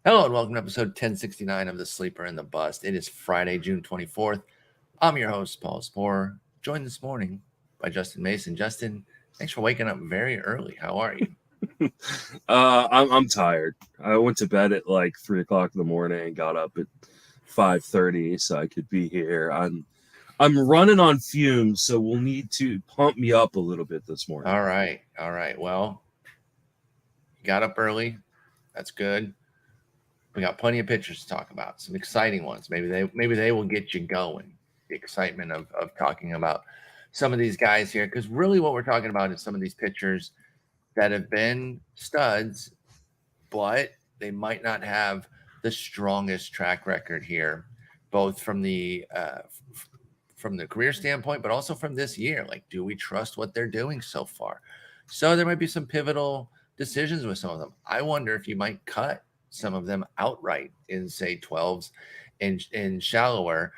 Hello and welcome to episode 1069 of The Sleeper and the Bust. It is Friday, June 24th. I'm your host, Paul Sporer, joined this morning by Justin Mason. Justin, thanks for waking up very early. How are you? I'm tired. I went to bed at like 3 o'clock in the morning and got up at 5:30 so I could be here. I'm running on fumes, so we'll need to pump me up a little bit this morning. All right. All right. Well, you got up early. That's good. We got plenty of pictures to talk about, some exciting ones. Maybe they will get you going. The excitement of talking about some of these guys here, because really what we're talking about is some of these pitchers that have been studs, but they might not have the strongest track record here, both from the career standpoint, but also from this year. Like, do we trust what they're doing so far? So there might be some pivotal decisions with some of them. I wonder if you might cut some of them outright in, say, 12s and shallower.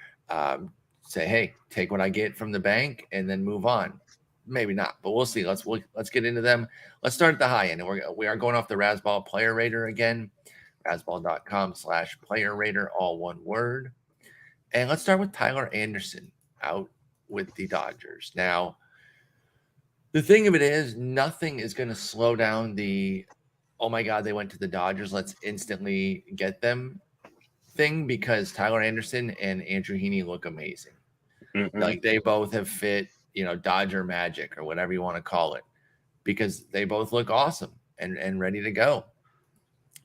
Say, hey, take what I get from the bank and then move on. Maybe not, but we'll see. Let's get into them. Let's start at the high end, and we are going off the Razzball Player Rater again, razzball.com/player rater, all one word. And let's start with Tyler Anderson out with the Dodgers. Now, the thing of it is, nothing is going to slow down the, oh my God, they went to the Dodgers, let's instantly get them thing, because Tyler Anderson and Andrew Heaney look amazing. Mm-hmm. Like, they both have fit, Dodger magic or whatever you want to call it, because they both look awesome and ready to go.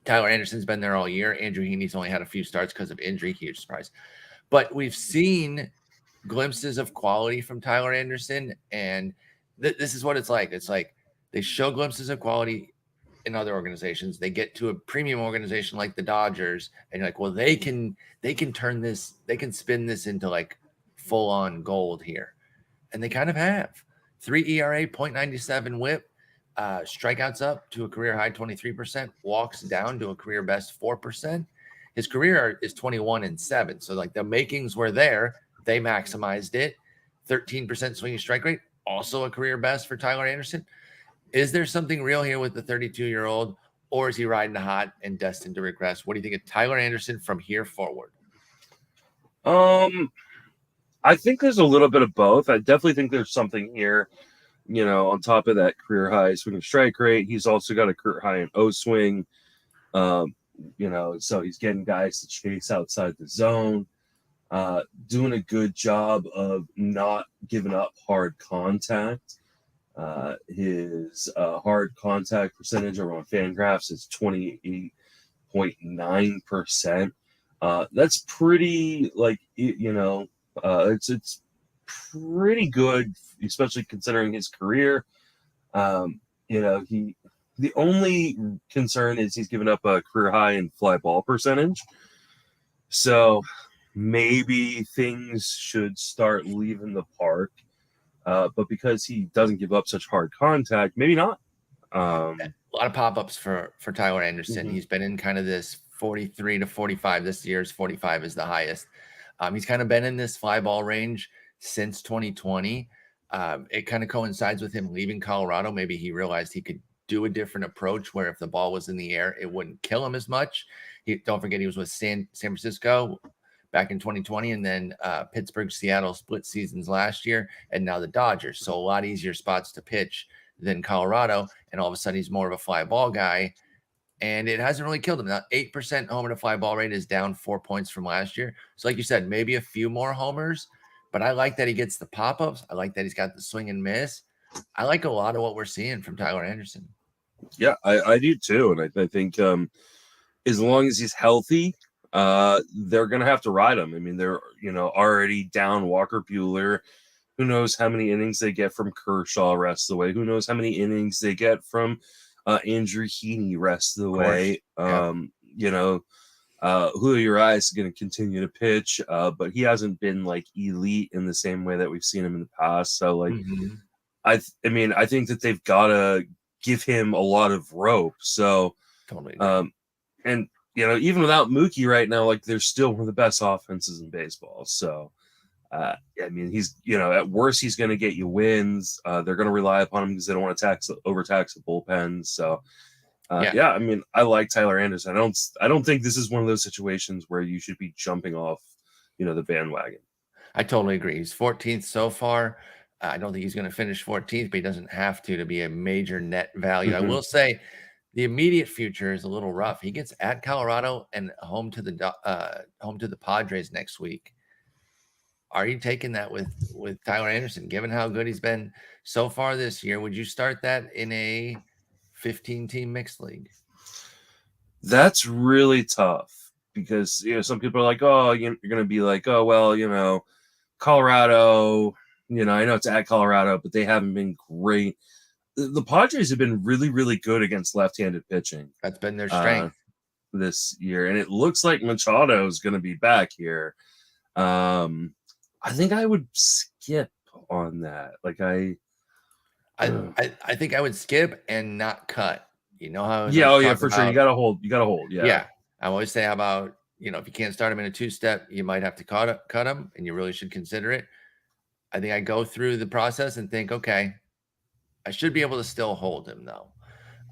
Tyler Anderson's been there all year. Andrew Heaney's only had a few starts because of injury. Huge surprise. But we've seen glimpses of quality from Tyler Anderson, and this is what it's like. It's like they show glimpses of quality in other organizations. They get to a premium organization like the Dodgers, and you're like, well, they can turn this, they can spin this into like full on gold here, and they kind of have. 3 ERA, 0.97 WHIP, strikeouts up to a career high 23%, walks down to a career best 4%. His career is 21-7. So like the makings were there. They maximized it. 13% swinging strike rate, also a career best for Tyler Anderson. Is there something real here with the 32-year-old, or is he riding hot and destined to regress? What do you think of Tyler Anderson from here forward? I think there's a little bit of both. I definitely think there's something here, on top of that career high swinging strike rate. He's also got a career high in O swing. So he's getting guys to chase outside the zone. Doing a good job of not giving up hard contact. His hard contact percentage over on Fangraphs is 28.9%. That's pretty, it's pretty good, especially considering his career. The only concern is he's given up a career high in fly ball percentage. So maybe things should start leaving the park. But because he doesn't give up such hard contact, maybe not. A lot of pop-ups for Tyler Anderson. Mm-hmm. He's been in kind of this 43 to 45. This year's 45 is the highest. He's kind of been in this fly ball range since 2020. It kind of coincides with him leaving Colorado. Maybe he realized he could do a different approach where if the ball was in the air, it wouldn't kill him as much. Don't forget, he was with San Francisco back in 2020, and then Pittsburgh, Seattle split seasons last year, and now the Dodgers. So a lot easier spots to pitch than Colorado, and all of a sudden he's more of a fly ball guy, and it hasn't really killed him. Now, 8% homer to fly ball rate is down 4 points from last year. So like you said, maybe a few more homers, but I like that he gets the pop-ups. I like that he's got the swing and miss. I like a lot of what we're seeing from Tyler Anderson. Yeah, I do too. And I think as long as he's healthy, they're going to have to ride him. I mean, they're, already down Walker Buehler. Who knows how many innings they get from Kershaw rest of the way? Who knows how many innings they get from Andrew Heaney rest of the way? Julio Urias is going to continue to pitch, but he hasn't been like elite in the same way that we've seen him in the past. So like, I think that they've got to give him a lot of rope. So, totally. And even without Mookie right now, like they're still one of the best offenses in baseball. So, he's at worst he's going to get you wins. They're going to rely upon him because they don't want to overtax the bullpen. So, Yeah, Yeah, I mean, I like Tyler Anderson. I don't think this is one of those situations where you should be jumping off, the bandwagon. I totally agree. He's 14th so far. I don't think he's going to finish 14th, but he doesn't have to be a major net value. I Hmm. will say the immediate future is a little rough. He gets at Colorado and home to the Padres next week. Are you taking that with Tyler Anderson, given how good he's been so far this year? Would you start that in a 15-team mixed league? That's really tough because some people are like, oh, you're going to be like, oh well, Colorado. I know it's at Colorado, but they haven't been great. The Padres have been really, really good against left-handed pitching That's been their uh, strength. this year, and it looks like Machado is going to be back here. I think I would skip on that. Like I think I would skip and not cut. You know how I yeah, always oh yeah, talk for sure. You about, gotta hold. You gotta hold. Yeah, yeah. I always say how about, if you can't start him in a two-step, you might have to cut him, and you really should consider it. I think I go through the process and think, okay, I should be able to still hold him though.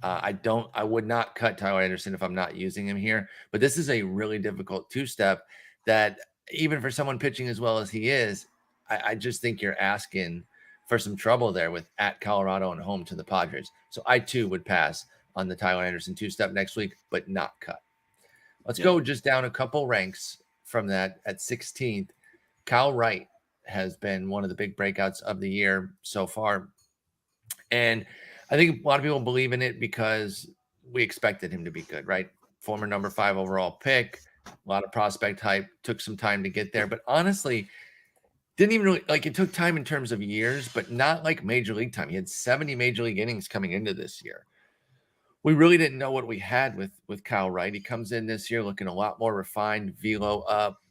I would not cut Tyler Anderson if I'm not using him here, but this is a really difficult two-step that even for someone pitching as well as he is, I just think you're asking for some trouble there with at Colorado and home to the Padres. So I too would pass on the Tyler Anderson two-step next week, but not cut. Let's yeah. go just down a couple ranks from that at 16th. Kyle Wright has been one of the big breakouts of the year so far. And I think a lot of people believe in it because we expected him to be good, right? Former number 5 overall pick, a lot of prospect hype, took some time to get there. But honestly, didn't even really it took time in terms of years, but not like major league time. He had 70 major league innings coming into this year. We really didn't know what we had with Kyle Wright. He comes in this year looking a lot more refined, velo up,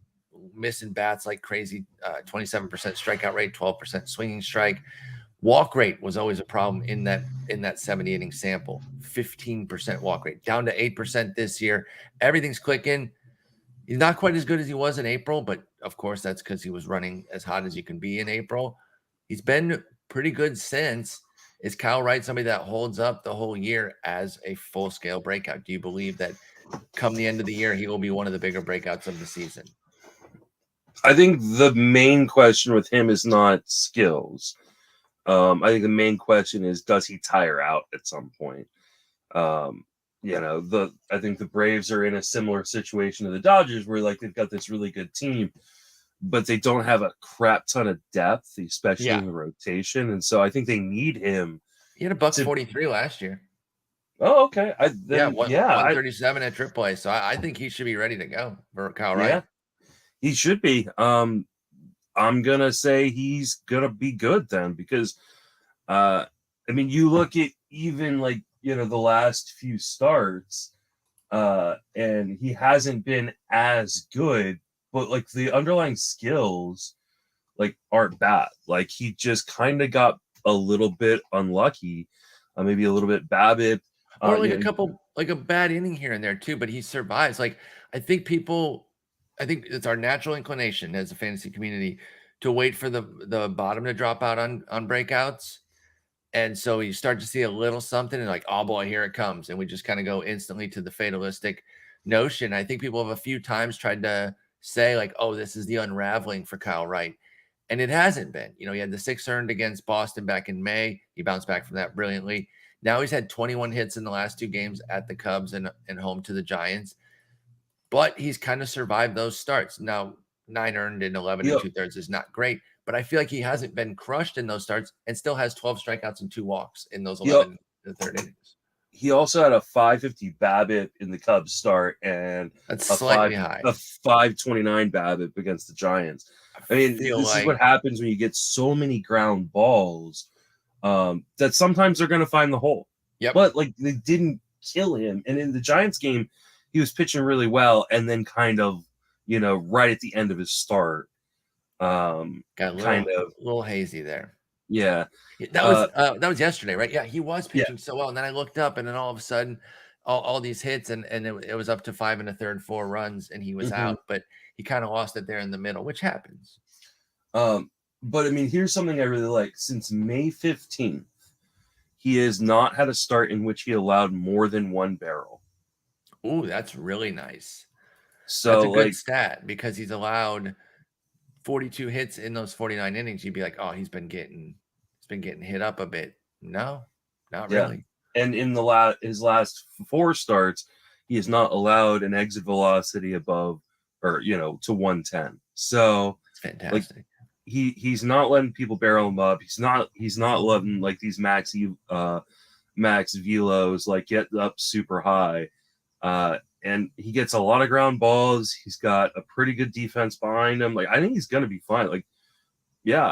missing bats like crazy, 27% strikeout rate, 12% swinging strike. Walk rate was always a problem in that 70 inning sample. 15% walk rate, down to 8% this year. Everything's clicking. He's not quite as good as he was in April, but of course that's because he was running as hot as you can be in April. He's been pretty good since. Is Kyle Wright somebody that holds up the whole year as a full-scale breakout? Do you believe that come the end of the year, he will be one of the bigger breakouts of the season? I think the main question with him is not skills. I think the main question is, does he tire out at some point? I think the Braves are in a similar situation to the Dodgers, where like they've got this really good team, but they don't have a crap ton of depth, especially Yeah. in the rotation. And so I think they need him. He had a buck To, 43 last year. oh, okay. 137 at AAA. So I think he should be ready to go for Kyle Wright. Yeah, he should be. I'm gonna say he's gonna be good then because, you look at even like the last few starts, and he hasn't been as good, but like the underlying skills like aren't bad. Like he just kind of got a little bit unlucky, maybe a little bit BABIP. Or like a bad inning here and there too, but he survives. Like I think it's our natural inclination as a fantasy community to wait for the bottom to drop out on breakouts. And so you start to see a little something and like, oh boy, here it comes. And we just kind of go instantly to the fatalistic notion. I think people have a few times tried to say like, oh, this is the unraveling for Kyle Wright. And it hasn't been. He had the 6 earned against Boston back in May. He bounced back from that brilliantly. Now he's had 21 hits in the last 2 games at the Cubs and home to the Giants. But he's kind of survived those starts. Now, 9 earned in 11 He, and 2/3 is not great, but I feel like he hasn't been crushed in those starts and still has 12 strikeouts and 2 walks in those he, 11 and 3rd innings. he also had a 550 BABIP in the Cubs start and That's slightly high. a 529 BABIP against the Giants. I mean, this is what happens when you get so many ground balls, that sometimes they're going to find the hole. Yep. But like they didn't kill him. And in the Giants game, he was pitching really well, and then kind of, right at the end of his start, got a little hazy there. Yeah. That was yesterday, right? Yeah, he was pitching so well. And then I looked up, and then all of a sudden, all these hits, and it was up to 5 1/3, 4 runs, and he was out. But he kind of lost it there in the middle, which happens. But I mean, here's something I really like. Since May 15th, he has not had a start in which he allowed more than one barrel. Ooh, that's really nice. That's a So, good like, stat because he's allowed 42 hits in those 49 innings. You'd be like, oh, he's been getting hit up a bit. No, not yeah. really. And in his last 4 starts, he has not allowed an exit velocity above or to 110. So, It's like, fantastic. he's not letting people barrel him up. He's not letting like these max velos like get up super high. And he gets a lot of ground balls. He's got a pretty good defense behind him. Like, I think he's gonna be fine. Like, yeah,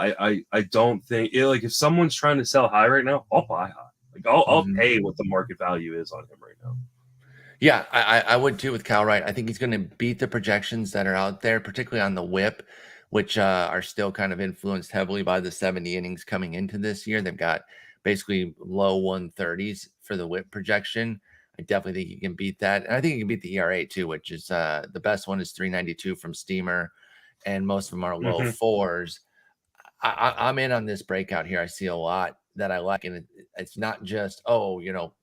I don't think like if someone's trying to sell high right now, I'll buy high. Like, I'll Mhm. pay what the market value is on him right now. Yeah, I would too with Cal Wright. I think he's going to beat the projections that are out there, particularly on the whip, which are still kind of influenced heavily by the 70 innings coming into this year. They've got basically low 130s for the whip projection. I definitely think he can beat that. And I think he can beat the ERA too, which is the best one is 392 from Steamer, and most of them are low Mm-hmm. fours. I'm in on this breakout here. I see a lot that I like, and it's not just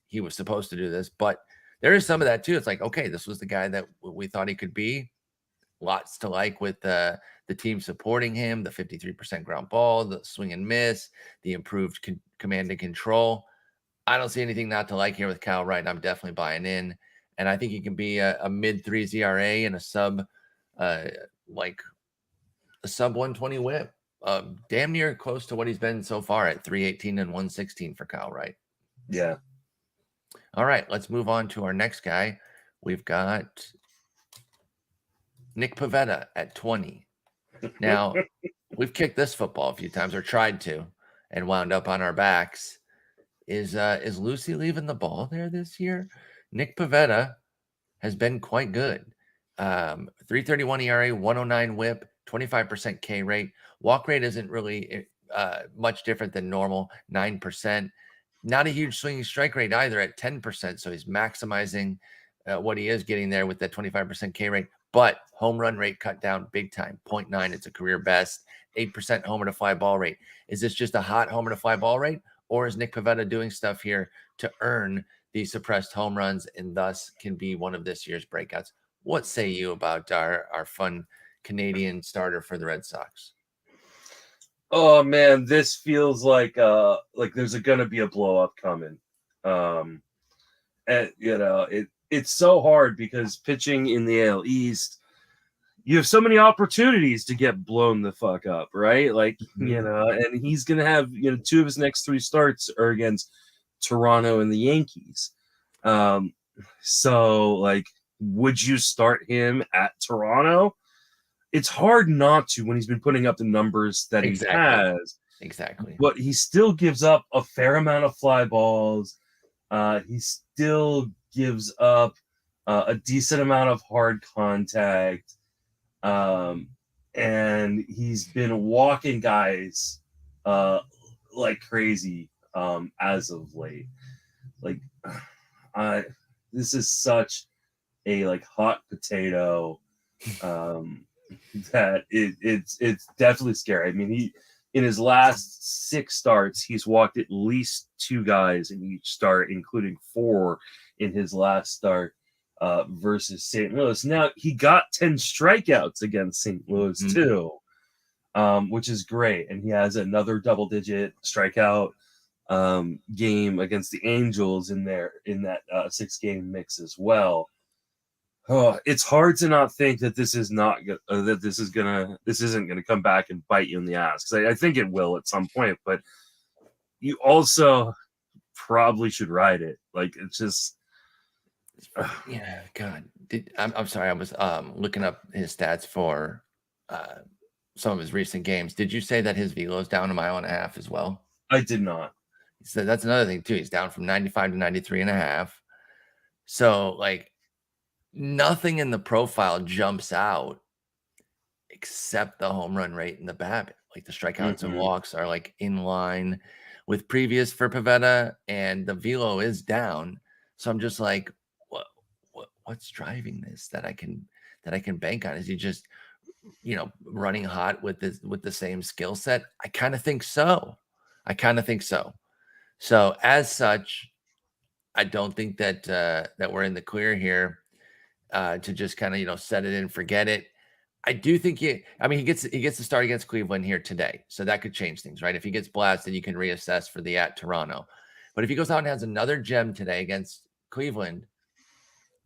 he was supposed to do this, but there is some of that too. It's like, okay, this was the guy that we thought he could be. Lots to like with the team supporting him, the 53% ground ball, the swing and miss, the improved command and control. I don't see anything not to like here with Cal Wright. I'm definitely buying in, and I think he can be a mid threes ERA and uh, like a sub 120 whip. Damn near close to what he's been so far at 318 and 116 for Cal Wright. Yeah. All right, let's move on to our next guy. We've got Nick Pivetta at 20. Now, we've kicked this football a few times or tried to and wound up on our backs. Is Lucy leaving the ball there this year? Nick Pivetta has been quite good. 331 ERA, 109 whip, 25% K rate. Walk rate isn't really much different than normal, 9%. Not a huge swinging strike rate either at 10%. So he's maximizing what he is getting there with that 25% K rate. But home run rate cut down big time, 0.9. It's a career best, 8% homer to fly ball rate. Is this just a hot homer to fly ball rate? Or is Nick Pivetta doing stuff here to earn these suppressed home runs and thus can be one of this year's breakouts? What say you about our fun Canadian starter for the Red Sox? Oh man, this feels like there's gonna be a blow up coming. Um, and it's so hard because pitching in the AL East, you have so many opportunities to get blown the fuck up, right? Like, and he's gonna have 2 of his next 3 starts are against Toronto and the Yankees. So like, would you start him at Toronto? It's hard not to when he's been putting up the numbers that he Exactly. has, Exactly. but he still gives up a fair amount of fly balls. He still gives up a decent amount of hard contact. And he's been walking guys like crazy as of late. Like, I this is such a like hot potato that it's definitely scary. I mean, he in his last 6 starts, he's walked at least 2 guys in each start, including 4 in his last start versus St. Louis. Now he got 10 strikeouts against St. Louis too, which is great, and he has another double-digit strikeout game against the Angels in that 6-game mix as well. Oh, it's hard to not think that this isn't gonna come back and bite you in the ass, because I think it will at some point, but you also probably should ride it. Like, it's just Yeah, God. I'm sorry. I was looking up his stats for some of his recent games. Did you say that his velo is down a mile and a half as well? I did not. So that's another thing too. He's down from 95 to 93 and a half. So like nothing in the profile jumps out except the home run rate and the BABIP. Like the strikeouts and Mm-hmm. walks are like in line with previous for Pavetta, and the velo is down. So I'm just like, what's driving this that I can bank on? Is he just running hot with the same skill set? I kind of think so. So as such, I don't think that that we're in the clear here to just kind of set it and forget it. I do think he gets to start against Cleveland here today, so that could change things, right? If he gets blasted, you can reassess for the at Toronto. But if he goes out and has another gem today against Cleveland,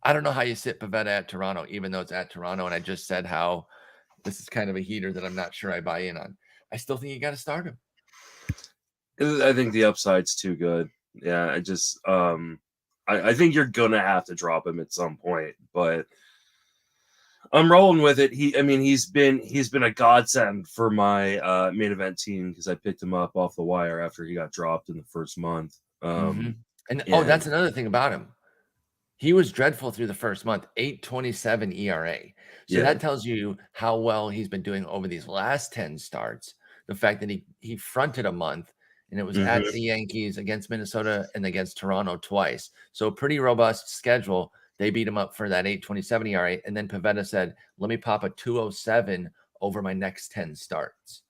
I don't know how you sit Pavetta at Toronto, even though it's at Toronto. And I just said how this is kind of a heater that I'm not sure I buy in on. I still think you got to start him. I think the upside's too good. Yeah, I think you're gonna have to drop him at some point, but I'm rolling with it. He's been a godsend for my main event team because I picked him up off the wire after he got dropped in the first month. And And that's another thing about him. He was dreadful through the first month, 8.27 ERA. So yeah, that tells you how well he's been doing over these last 10 starts. The fact that he fronted a month, and it was at the Yankees, against Minnesota, and against Toronto twice. So a pretty robust schedule. They beat him up for that 8.27 ERA. And then Pavetta said, let me pop a 2.07 over my next 10 starts,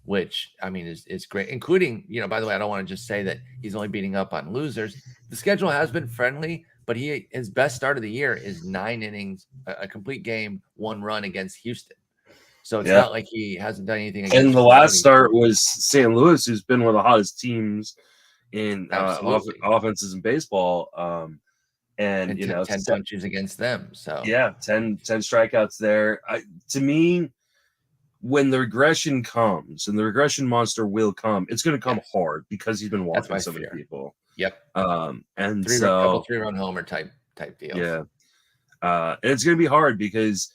which is great. Including, by the way, I don't want to just say that he's only beating up on losers. The schedule has been friendly, but his best start of the year is 9 innings, a complete game, 1 run against Houston. So it's not like he hasn't done anything against. And the last start was St. Louis, who's been one of the hottest teams in offenses in baseball. And 10 punches against them. So 10 strikeouts there. To me, when the regression comes, and the regression monster will come, it's going to come hard because he's been walking so many people. Yep. And couple 3-run homer type deals. Yeah. And it's going to be hard because,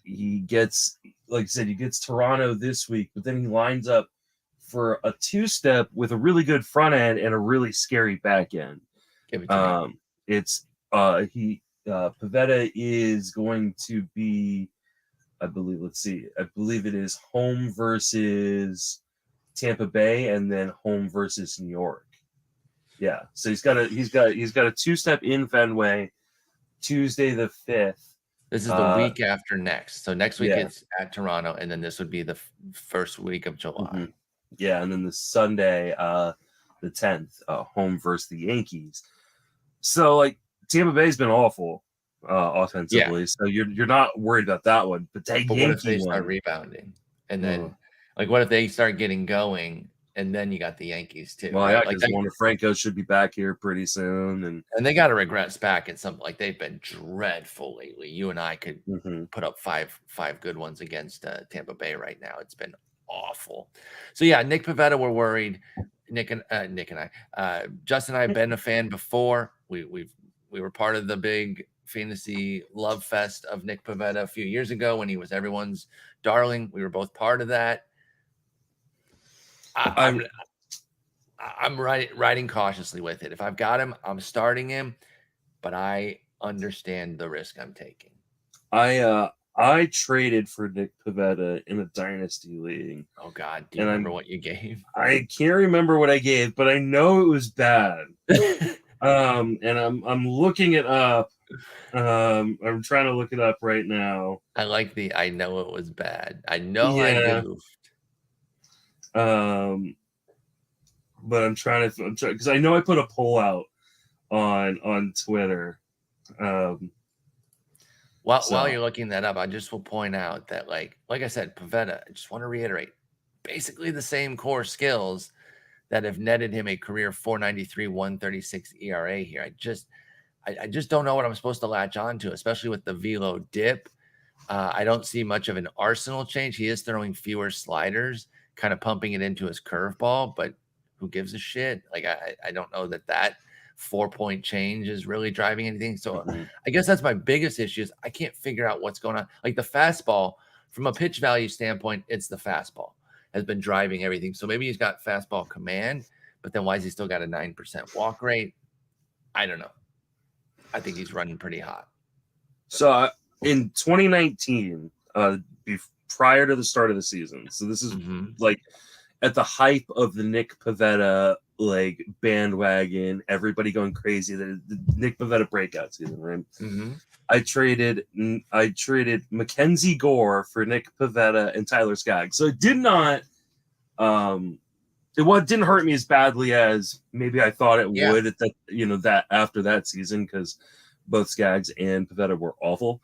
he gets, like I said, he gets Toronto this week, but then he lines up for a 2-step with a really good front end and a really scary back end. Give it to me. It's Pavetta is going to be, I believe it is home versus Tampa Bay and then home versus New York. Yeah. So he's got a 2-step in Fenway, Tuesday the 5th. This is the week after next. So next week it's at Toronto, and then this would be the first week of July. Mm-hmm. Yeah, and then the Sunday, the 10th, home versus the Yankees. So Tampa Bay's been awful offensively, so you're not worried about that one. But what if they start rebounding, and then what if they start getting going, and then you got the Yankees too? Well, right? Because Wander Franco should be back here pretty soon, and they got to regress back at some. They've been dreadful lately. You and I could put up five good ones against Tampa Bay right now. It's been awful. So yeah, Nick Pavetta, we're worried. Nick and I, Justin and I have been a fan before. We were part of the big fantasy love fest of Nick Pavetta a few years ago when he was everyone's darling. We were both part of that. I'm riding cautiously with it. If I've got him, I'm starting him, but I understand the risk I'm taking. I traded for Nick Pavetta in a dynasty league. Oh God, do you remember what you gave? I can't remember what I gave, but I know it was bad. And I'm looking it up. I'm trying to look it up right now. I like I know it was bad. I know I goofed. But I'm trying because I know I put a poll out on Twitter. While you're looking that up, I just will point out that like I said, Pavetta, I just want to reiterate, basically the same core skills that have netted him a career 4.93, 1.36 ERA here. I just don't know what I'm supposed to latch on to, especially with the velo dip. I don't see much of an arsenal change. He is throwing fewer sliders, kind of pumping it into his curveball, but who gives a shit? I don't know that 4-point change is really driving anything. So I guess that's my biggest issue is I can't figure out what's going on. Like the fastball, from a pitch value standpoint, it's the fastball has been driving everything. So maybe he's got fastball command, but then why has he still got a 9% walk rate? I don't know. I think he's running pretty hot. So in 2019, prior to the start of the season, so this is at the hype of the Nick Pavetta bandwagon, everybody going crazy, the Nick Pavetta breakout season, right? I traded Mackenzie Gore for Nick Pavetta and Tyler Skaggs. So I did not It didn't hurt me as badly as maybe I thought it Yeah. would at that, that after that season, because both Skaggs and Pavetta were awful.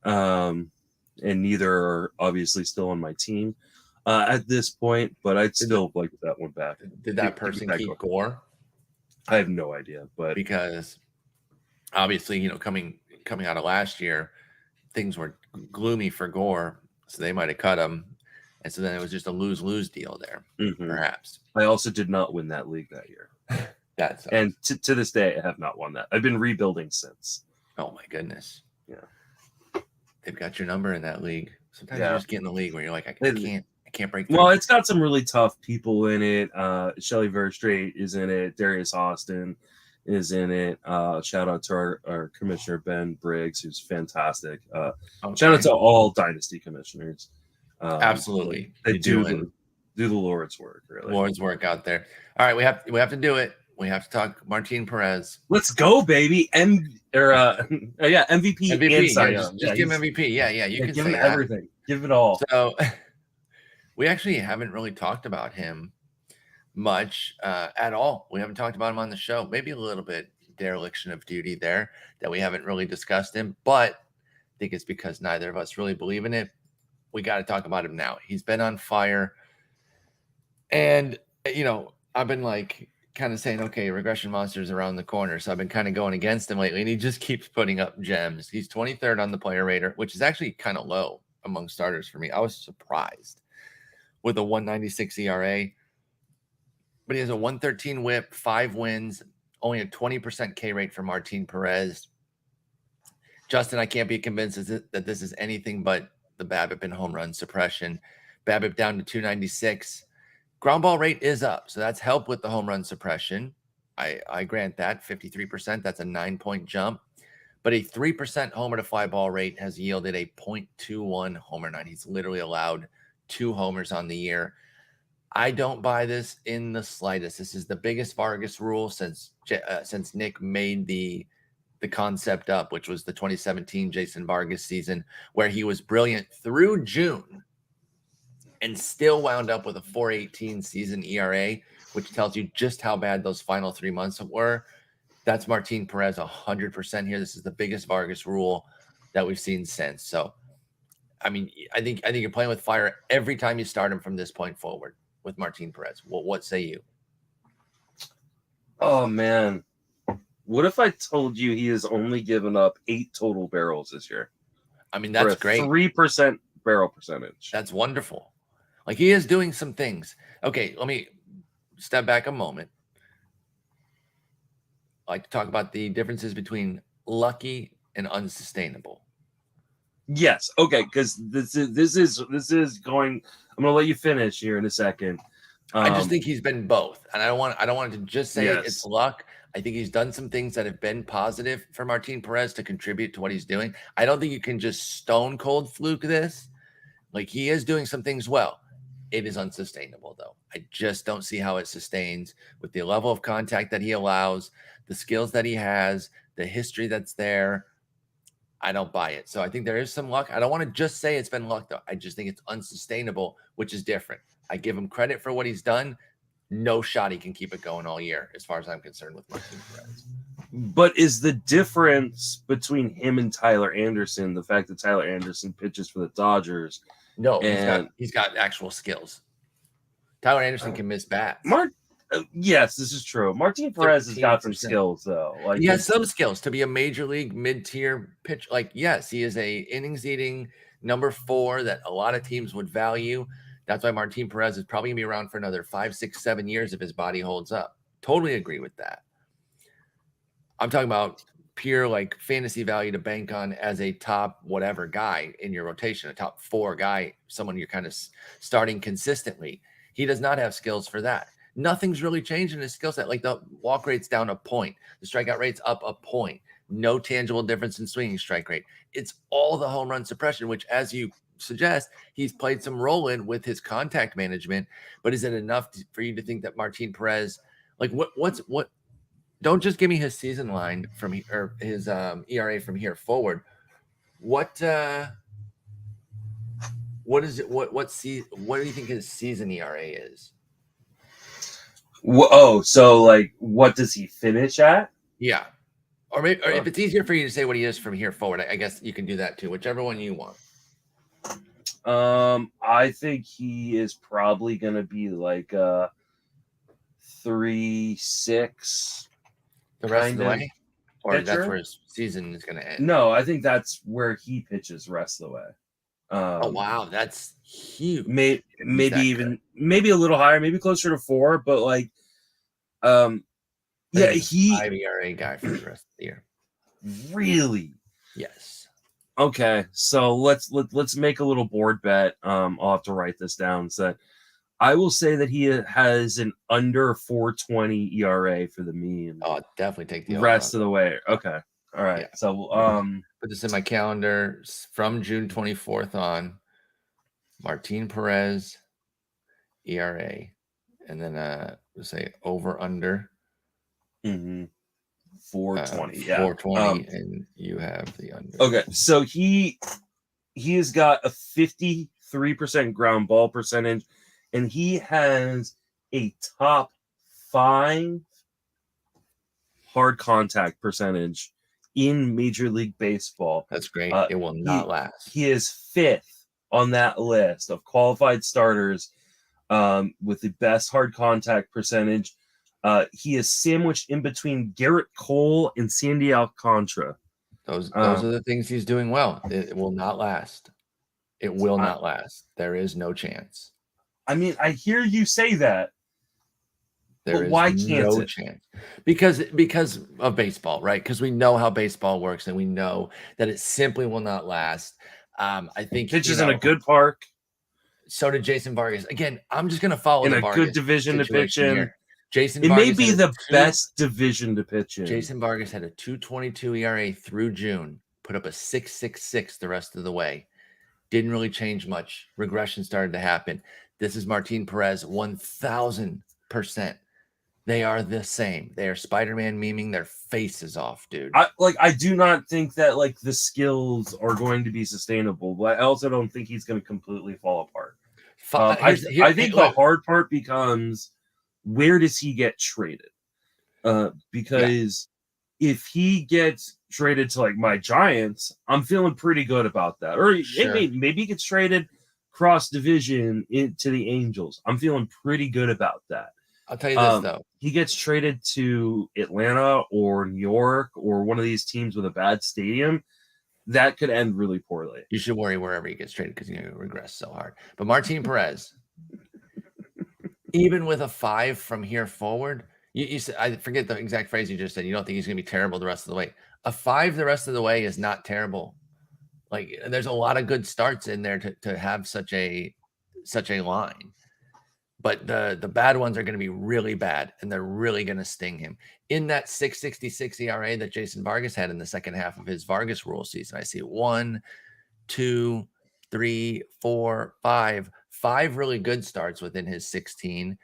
And neither are obviously still on my team at this point, but I'd still like that one back. Did that person keep Gore? I have no idea, but because obviously, coming out of last year, things were gloomy for Gore, so they might have cut him, and so then it was just a lose-lose deal there, perhaps. I also did not win that league that year. And to this day, I have not won that. I've been rebuilding since. Oh my goodness! Yeah, they've got your number in that league. Sometimes you just get in the league where you're like, I can't break through. Well, it's got some really tough people in it. Shelly Verstrate is in it. Darius Austin is in it. Shout out to our commissioner, Ben Briggs, who's fantastic. Shout out to all Dynasty commissioners. Absolutely. They do the Lord's work, really. Lord's work out there. All right, we have to do it. We have to talk Martin Perez. Let's go, baby. MVP. And Cy Young. Just give him MVP. Yeah, you can give say him everything. Give it all. So we actually haven't really talked about him much at all. We haven't talked about him on the show. Maybe a little bit dereliction of duty there that we haven't really discussed him, but I think it's because neither of us really believe in it. We got to talk about him now. He's been on fire. And, I've been like kind of saying, okay, regression monsters around the corner. So I've been kind of going against him lately, and he just keeps putting up gems. He's 23rd on the player rater, which is actually kind of low among starters for me. I was surprised with a 1.96 ERA, but he has a 113 whip, 5 wins, only a 20% K rate for Martin Perez. Justin, I can't be convinced that this is anything but the BABIP and home run suppression. BABIP down to 296. Ground ball rate is up, so that's helped with the home run suppression. I grant that. 53%, that's a 9-point jump. But a 3% homer to fly ball rate has yielded a 0.21 homer night. He's literally allowed 2 homers on the year. I don't buy this in the slightest. This is the biggest Vargas rule since Nick made the concept up, which was the 2017 Jason Vargas season, where he was brilliant through June and still wound up with a 4.18 season ERA, which tells you just how bad those final 3 months were. That's Martin Perez 100% here. This is the biggest Vargas rule that we've seen since. So, I mean, I think you're playing with fire every time you start him from this point forward with Martin Perez. What say you? Oh, man. What if I told you he has only given up 8 total barrels this year? I mean, that's great. 3% barrel percentage. That's wonderful. Like, he is doing some things. Okay, let me step back a moment. I like to talk about the differences between lucky and unsustainable. Yes. Okay. Because this is going. I'm going to let you finish here in a second. I just think he's been both, and I don't want to just say it's luck. I think he's done some things that have been positive for Martin Perez to contribute to what he's doing. I don't think you can just stone cold fluke this. Like, he is doing some things well. It is unsustainable, though. I just don't see how it sustains with the level of contact that he allows, the skills that he has, the history that's there. I don't buy it. So I think there is some luck. I don't want to just say it's been luck, though. I just think it's unsustainable, which is different. I give him credit for what he's done. No shot he can keep it going all year, as far as I'm concerned with Martin Perez. But is the difference between him and Tyler Anderson the fact that Tyler Anderson pitches for the Dodgers? No, he's got actual skills. Tyler Anderson can miss bats. Yes, this is true. Martin Perez has got some skills, though. Like, he has some skills to be a major league mid-tier pitch. Like, yes, he is a innings-eating number 4 that a lot of teams would value. That's why Martin Perez is probably going to be around for another 5, 6, 7 years if his body holds up. Totally agree with that. I'm talking about pure like fantasy value to bank on as a top whatever guy in your rotation, a top 4 guy, someone you're kind of starting consistently. He does not have skills for that. Nothing's really changed in his skill set. Like, the walk rate's down a point. The strikeout rate's up a point. No tangible difference in swinging strike rate. It's all the home run suppression, which, as you suggest, he's played some role in with his contact management. But is it enough for you to think that Martin Perez, like, what? Don't just give me his season line from or his ERA from here forward. What is it? What do you think his season ERA is? So like, what does he finish at? Yeah. Or maybe, or if it's easier for you to say what he is from here forward, I guess you can do that too, whichever one you want. I think he is probably going to be like 3-6 The rest of the kind of way? Or that's pitcher. where his season is going to end? No, I think that's where he pitches rest of the way. Oh, wow. That's huge. Maybe a little higher, maybe closer to 4, but like, yeah, He's a he 5 ERA guy for the rest of the year. really. Yes. Okay, so let's make a little board bet. I'll have to write this down. So I will say that he has an under 4.20 ERA for the mean. Oh, definitely take the rest of the way. Okay, all right. Yeah. So put this in my calendar from June 24th on. Martin Perez ERA, and then we'll say over under 4.20. Yeah, 4.20, and you have the under. Okay, so he has got a 53% ground ball percentage, and he has a top 5 hard contact percentage in Major League Baseball. That's great. It will not last. He is 5th on that list of qualified starters with the best hard contact percentage. He is sandwiched in between Garrett Cole and Sandy Alcantara. Those are the things he's doing well. It will not last. It will not last. There is no chance. I mean, I hear you say that. There is why can't no it? chance. Because of baseball, right? Because we know how baseball works, and we know that it simply will not last. I think pitches in a good park. So did Jason Vargas. Again, I'm just going to follow in the a Vargas good division to pitch in. Here. Jason it Vargas may be the best division to pitch in. Jason Vargas had a 2.22 ERA through June, put up a 6.66 the rest of the way. Didn't really change much. Regression started to happen. This is Martin Perez, 1,000%. They are the same. They are Spider-Man memeing their faces off, dude. I do not think that like the skills are going to be sustainable, but I also don't think he's going to completely fall apart. I think the hard part becomes, where does he get traded? Because if he gets traded to like my Giants, I'm feeling pretty good about that. Or maybe he gets traded cross division into the Angels. I'm feeling pretty good about that. I'll tell you this though. He gets traded to Atlanta or New York or one of these teams with a bad stadium. That could end really poorly. You should worry wherever he gets traded because he's going to regress so hard. But Martin Perez, even with a 5 from here forward, you said, I forget the exact phrase you just said. You don't think he's going to be terrible the rest of the way. A 5 the rest of the way is not terrible. Like, there's a lot of good starts in there to have such a line. But the bad ones are going to be really bad, and they're really going to sting him. In that 6.66 ERA that Jason Vargas had in the second half of his Vargas rule season, I see 1, 2, 3, 4, 5. 5 really good starts within his 16.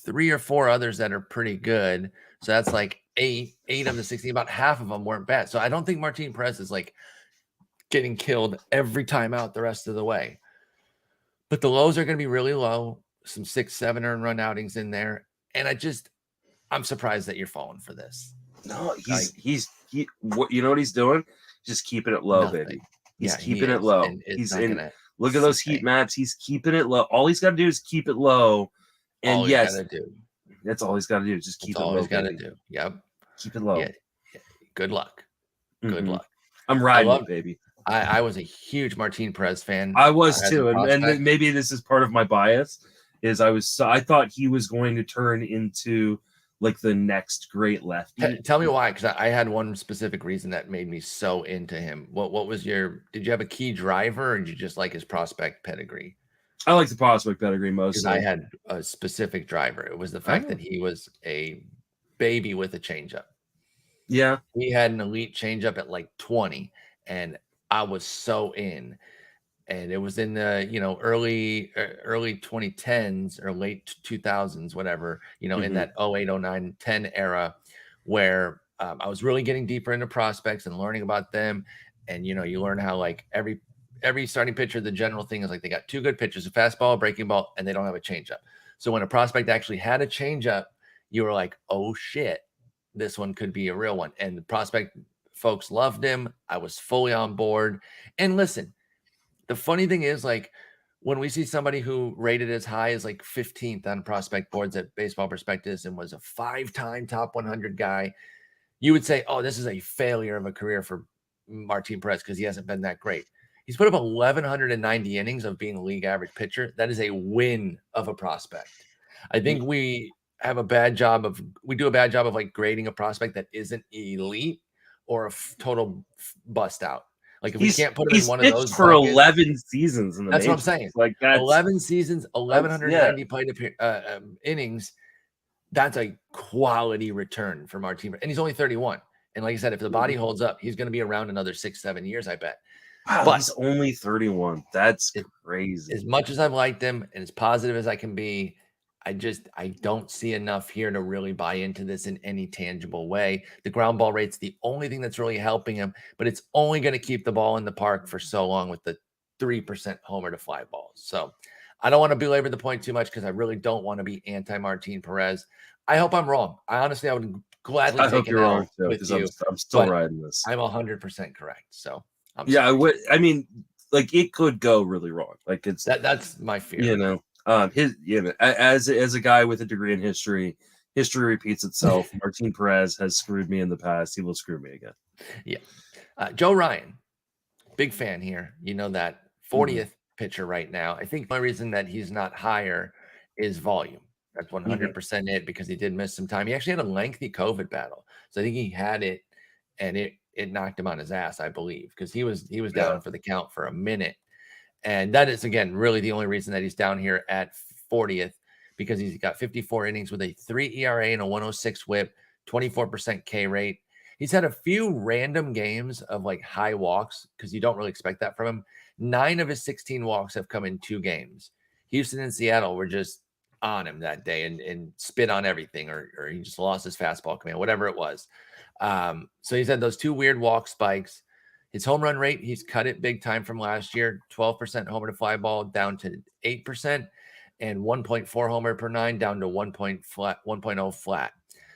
3 or 4 others that are pretty good. So that's like 8 of the 16. About half of them weren't bad. So I don't think Martin Perez is like getting killed every time out the rest of the way. But the lows are going to be really low. Some 6-7 earned run outings in there, and I'm surprised that you're falling for this. No, he's what you know what he's doing? Just keeping it low, baby. He's keeping it low. He's in. Look at those heat maps. He's keeping it low. All he's got to do is keep it low, and yes, that's all he's got to do. Just keep it low. All he's got to do. Yep, keep it low. Yeah. Good luck. Good luck. I'm riding it, baby. I was a huge Martin Perez fan. I was too, and maybe this is part of my bias. I thought he was going to turn into like the next great lefty. Tell me why, because I had one specific reason that made me so into him. What was did you have a key driver, or did you just like his prospect pedigree? I like the prospect pedigree mostly. I had a specific driver. It was the fact that he was a baby with a changeup. Yeah. He had an elite changeup at like 20, and I was so in. And it was in the, early 2010s or late 2000s, whatever, in that 08, 09, 10 era where I was really getting deeper into prospects and learning about them. And, you learn how like every starting pitcher, the general thing is like they got 2 good pitches, a fastball, a breaking ball, and they don't have a changeup. So when a prospect actually had a changeup, you were like, oh shit, this one could be a real one. And the prospect folks loved him. I was fully on board. And listen, the funny thing is, like, when we see somebody who rated as high as like 15th on prospect boards at Baseball Prospectus and was a 5-time top 100 guy, you would say, oh, this is a failure of a career for Martin Perez because he hasn't been that great. He's put up 1,190 innings of being a league average pitcher. That is a win of a prospect. I think we do a bad job of like grading a prospect that isn't elite or a total bust out. Like if we can't put him in one of those for buckets, 11 seasons in the that's majors. what I'm saying. Like that's 11 seasons, 1,190 played innings. That's a quality return for Martin, and he's only 31. And like I said, if the body holds up, he's going to be around another 6-7 years, I bet. Wow, but he's only 31. That's crazy. As much as I've liked him and as positive as I can be, I don't see enough here to really buy into this in any tangible way. The ground ball rate's the only thing that's really helping him, but it's only going to keep the ball in the park for so long with the 3% homer to fly balls. So I don't want to belabor the point too much because I really don't want to be anti-Martin Perez. I hope I'm wrong. I would gladly take an L with you. I'm still riding this. I'm 100% correct. So I would. I mean, like it could go really wrong. Like it's that's my fear. You know, as a guy with a degree in history repeats itself. Martin Perez has screwed me in the past. He will screw me again. Yeah. Joe Ryan, big fan here. You know that 40th pitcher right now. I think the only reason that he's not higher is volume. That's 100% it because he did miss some time. He actually had a lengthy COVID battle. So I think he had it and it knocked him on his ass, I believe, because he was down for the count for a minute. And that is, again, really the only reason that he's down here at 40th because he's got 54 innings with a 3 ERA and a 106 whip, 24% K rate. He's had a few random games of like high walks because you don't really expect that from him. 9 of his 16 walks have come in 2 games. Houston and Seattle were just on him that day and spit on everything, or he just lost his fastball command, whatever it was. So he's had those 2 weird walk spikes. His home run rate, he's cut it big time from last year, 12% homer to fly ball down to 8%, and 1.4 homer per 9 down to 1.0 flat.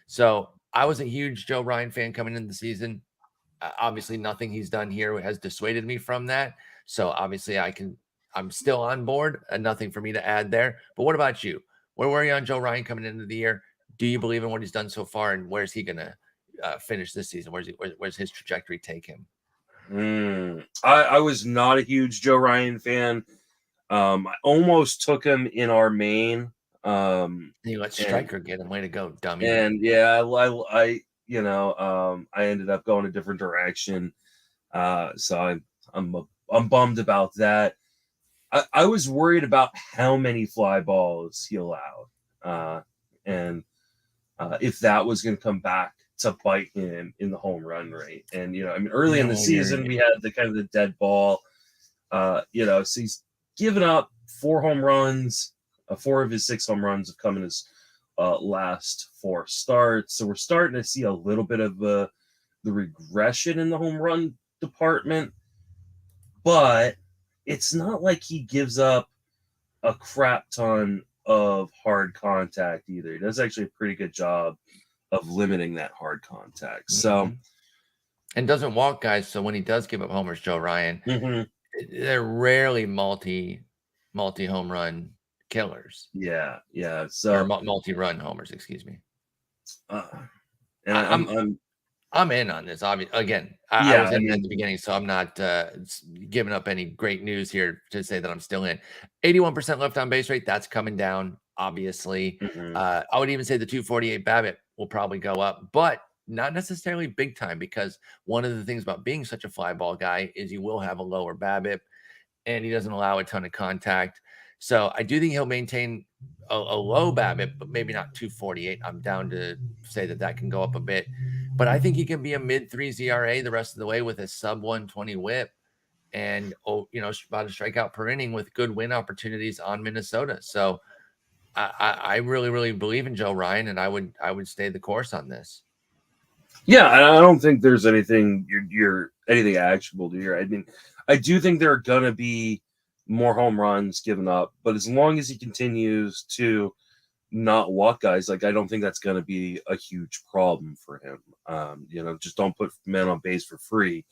So I was a huge Joe Ryan fan coming into the season. Obviously, nothing he's done here has dissuaded me from that. So obviously, I'm still on board and nothing for me to add there. But what about you? Where were you on Joe Ryan coming into the year? Do you believe in what he's done so far? And where's he going to finish this season? Where's his trajectory take him? I was not a huge Joe Ryan fan. I almost took him in our main. You let Stryker get him. Way to go, dummy. And yeah, I ended up going a different direction. So I'm bummed about that. I was worried about how many fly balls he allowed, and if that was going to come back to bite him in the home run rate. And early in the season we had the kind of the dead ball. So he's given up 4 home runs. 4 of his 6 home runs have come in his last 4 starts. So we're starting to see a little bit of the regression in the home run department, but it's not like he gives up a crap ton of hard contact either. He does actually a pretty good job of limiting that hard contact. So, and doesn't walk guys. So when he does give up homers, Joe Ryan, they're rarely multi home run killers. Yeah. So or multi-run homers, excuse me. And I'm in on this. Obviously, again, I was in at the beginning, so I'm not giving up any great news here to say that I'm still in. 81% left on base rate. That's coming down, obviously. I would even say the 248 BABIP will probably go up, but not necessarily big time because one of the things about being such a fly ball guy is you will have a lower BABIP, and he doesn't allow a ton of contact. So I do think he'll maintain a low BABIP, but maybe not 248. I'm down to say that can go up a bit. But I think he can be a mid-3s ERA the rest of the way with a sub-120 whip and, about a strikeout per inning with good win opportunities on Minnesota. So I really, really believe in Joe Ryan, and I would stay the course on this. Yeah, I don't think there's anything anything actionable to here. I mean, I do think there are going to be more home runs given up, but as long as he continues to not walk guys, like I don't think that's going to be a huge problem for him. Just don't put men on base for free,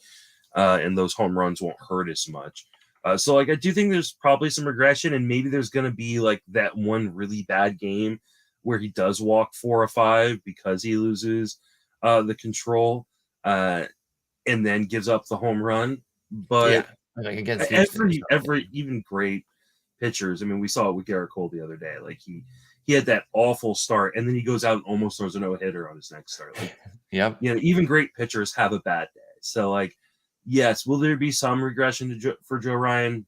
and those home runs won't hurt as much. So like I do think there's probably some regression, and maybe there's going to be like that one really bad game where he does walk 4 or 5 because he loses the control, and then gives up the home run. But like against Houston every even great pitchers. I mean, we saw it with Garrett Cole the other day. Like he had that awful start, and then he goes out and almost throws a no-hitter on his next start. Like, even great pitchers have a bad day. So, like, yes, will there be some regression for Joe Ryan?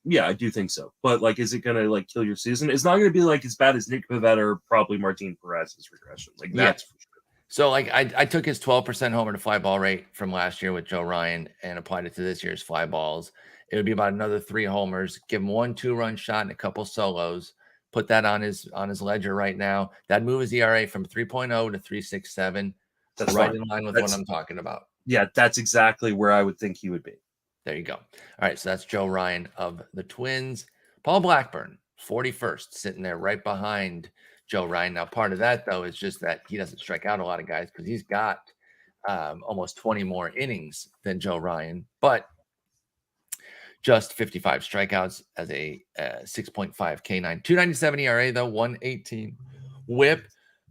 Yeah, I do think so. But like, is it gonna like kill your season? It's not gonna be like as bad as Nick Pivetta or probably Martin Perez's regression. Like that's for sure. So like I took his 12% homer to fly ball rate from last year with Joe Ryan and applied it to this year's fly balls. It would be about another 3 homers, give him 1 2-run shot and a couple solos. Put that on his ledger right now. That'd move his ERA from 3.0 to 3.67. That's right in line with what I'm talking about. Yeah, that's exactly where I would think he would be. There you go. All right, so that's Joe Ryan of the Twins. Paul Blackburn, 41st, sitting there right behind Joe Ryan. Now, part of that, though, is just that he doesn't strike out a lot of guys because he's got almost 20 more innings than Joe Ryan, but just 55 strikeouts as a 6.5 K9. 297 ERA, though, 118 whip.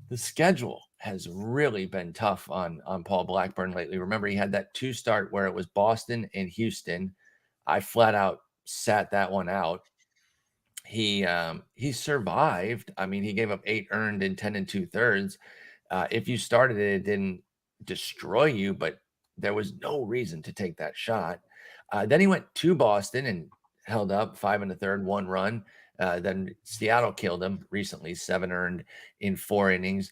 The schedule has really been tough on Paul Blackburn lately. Remember, he had that 2 start where it was Boston and Houston. I flat out sat that one out. He survived. I mean, he gave up 8 earned in 10 2/3. If you started it, it didn't destroy you, but there was no reason to take that shot. Then he went to Boston and held up 5 1/3, 1 run. Then Seattle killed him recently, 7 earned in 4 innings.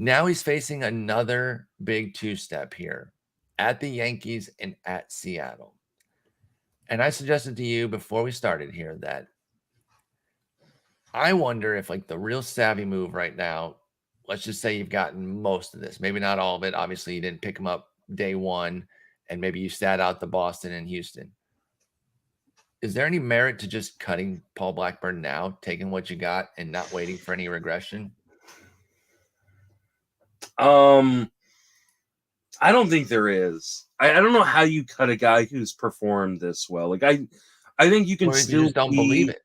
Now he's facing another big 2-step here at the Yankees and at Seattle. And I suggested to you before we started here that I wonder if like the real savvy move right now, let's just say you've gotten most of this, maybe not all of it. Obviously, you didn't pick him up day 1, and maybe you sat out the Boston and Houston. Is there any merit to just cutting Paul Blackburn now, taking what you got and not waiting for any regression? I don't think there is. I don't know how you cut a guy who's performed this well. Like I think you can still just don't believe it.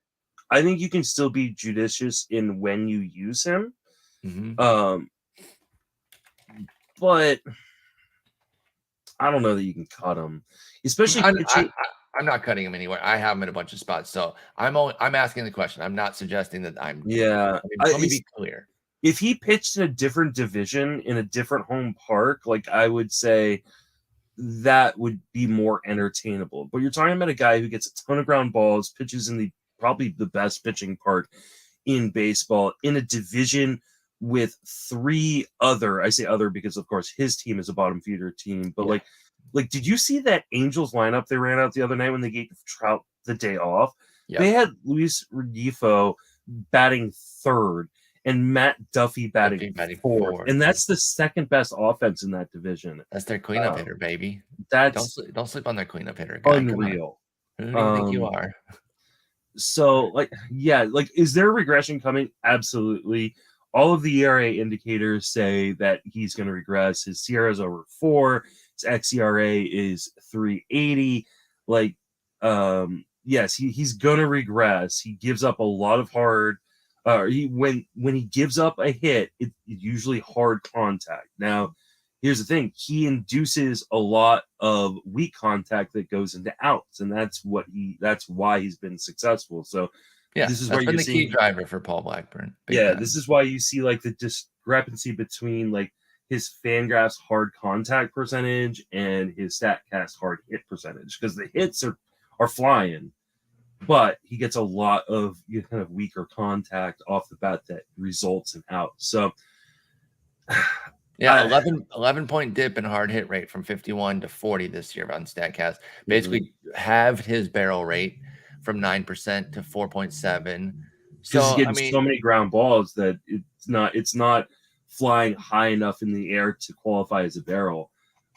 I think you can still be judicious in when you use him. Mm-hmm. But I don't know that you can cut him, especially. I'm not cutting him anywhere. I have him in a bunch of spots, so I'm asking the question. I'm not suggesting that I'm. Yeah, let me be clear. If he pitched in a different division in a different home park, like I would say, that would be more entertainable. But you're talking about a guy who gets a ton of ground balls, pitches in probably the best pitching park in baseball in a division with 3 other. I say other because of course his team is a bottom feeder team, but like did you see that Angels lineup they ran out the other night when they gave Trout the day off? Yep. They had Luis Rengifo batting 3rd and Matt Duffy batting 4th, and that's the 2nd best offense in that division. That's their cleanup hitter, baby. That's don't sleep on their cleanup hitter. Guy. Unreal. Who do you think you are? So, is there regression coming? Absolutely. All of the ERA indicators say that he's going to regress. His SIERA is over 4. His xERA is 3.80. Yes, he's going to regress. He gives up a lot of hard. When he gives up a hit, it's usually hard contact. Now, here's the thing: he induces a lot of weak contact that goes into outs, and that's why he's been successful. So, this is where you're the key driver for Paul Blackburn. This is why you see like the discrepancy between like his Fangraphs hard contact percentage and his Statcast hard hit percentage, because the hits are flying, but he gets a lot of kind of weaker contact off the bat that results in out. So, 11-point dip in hard hit rate from 51 to 40 this year on Statcast. Basically, halved his barrel rate from 9% to 4.7. So he's getting so many ground balls that it's not flying high enough in the air to qualify as a barrel.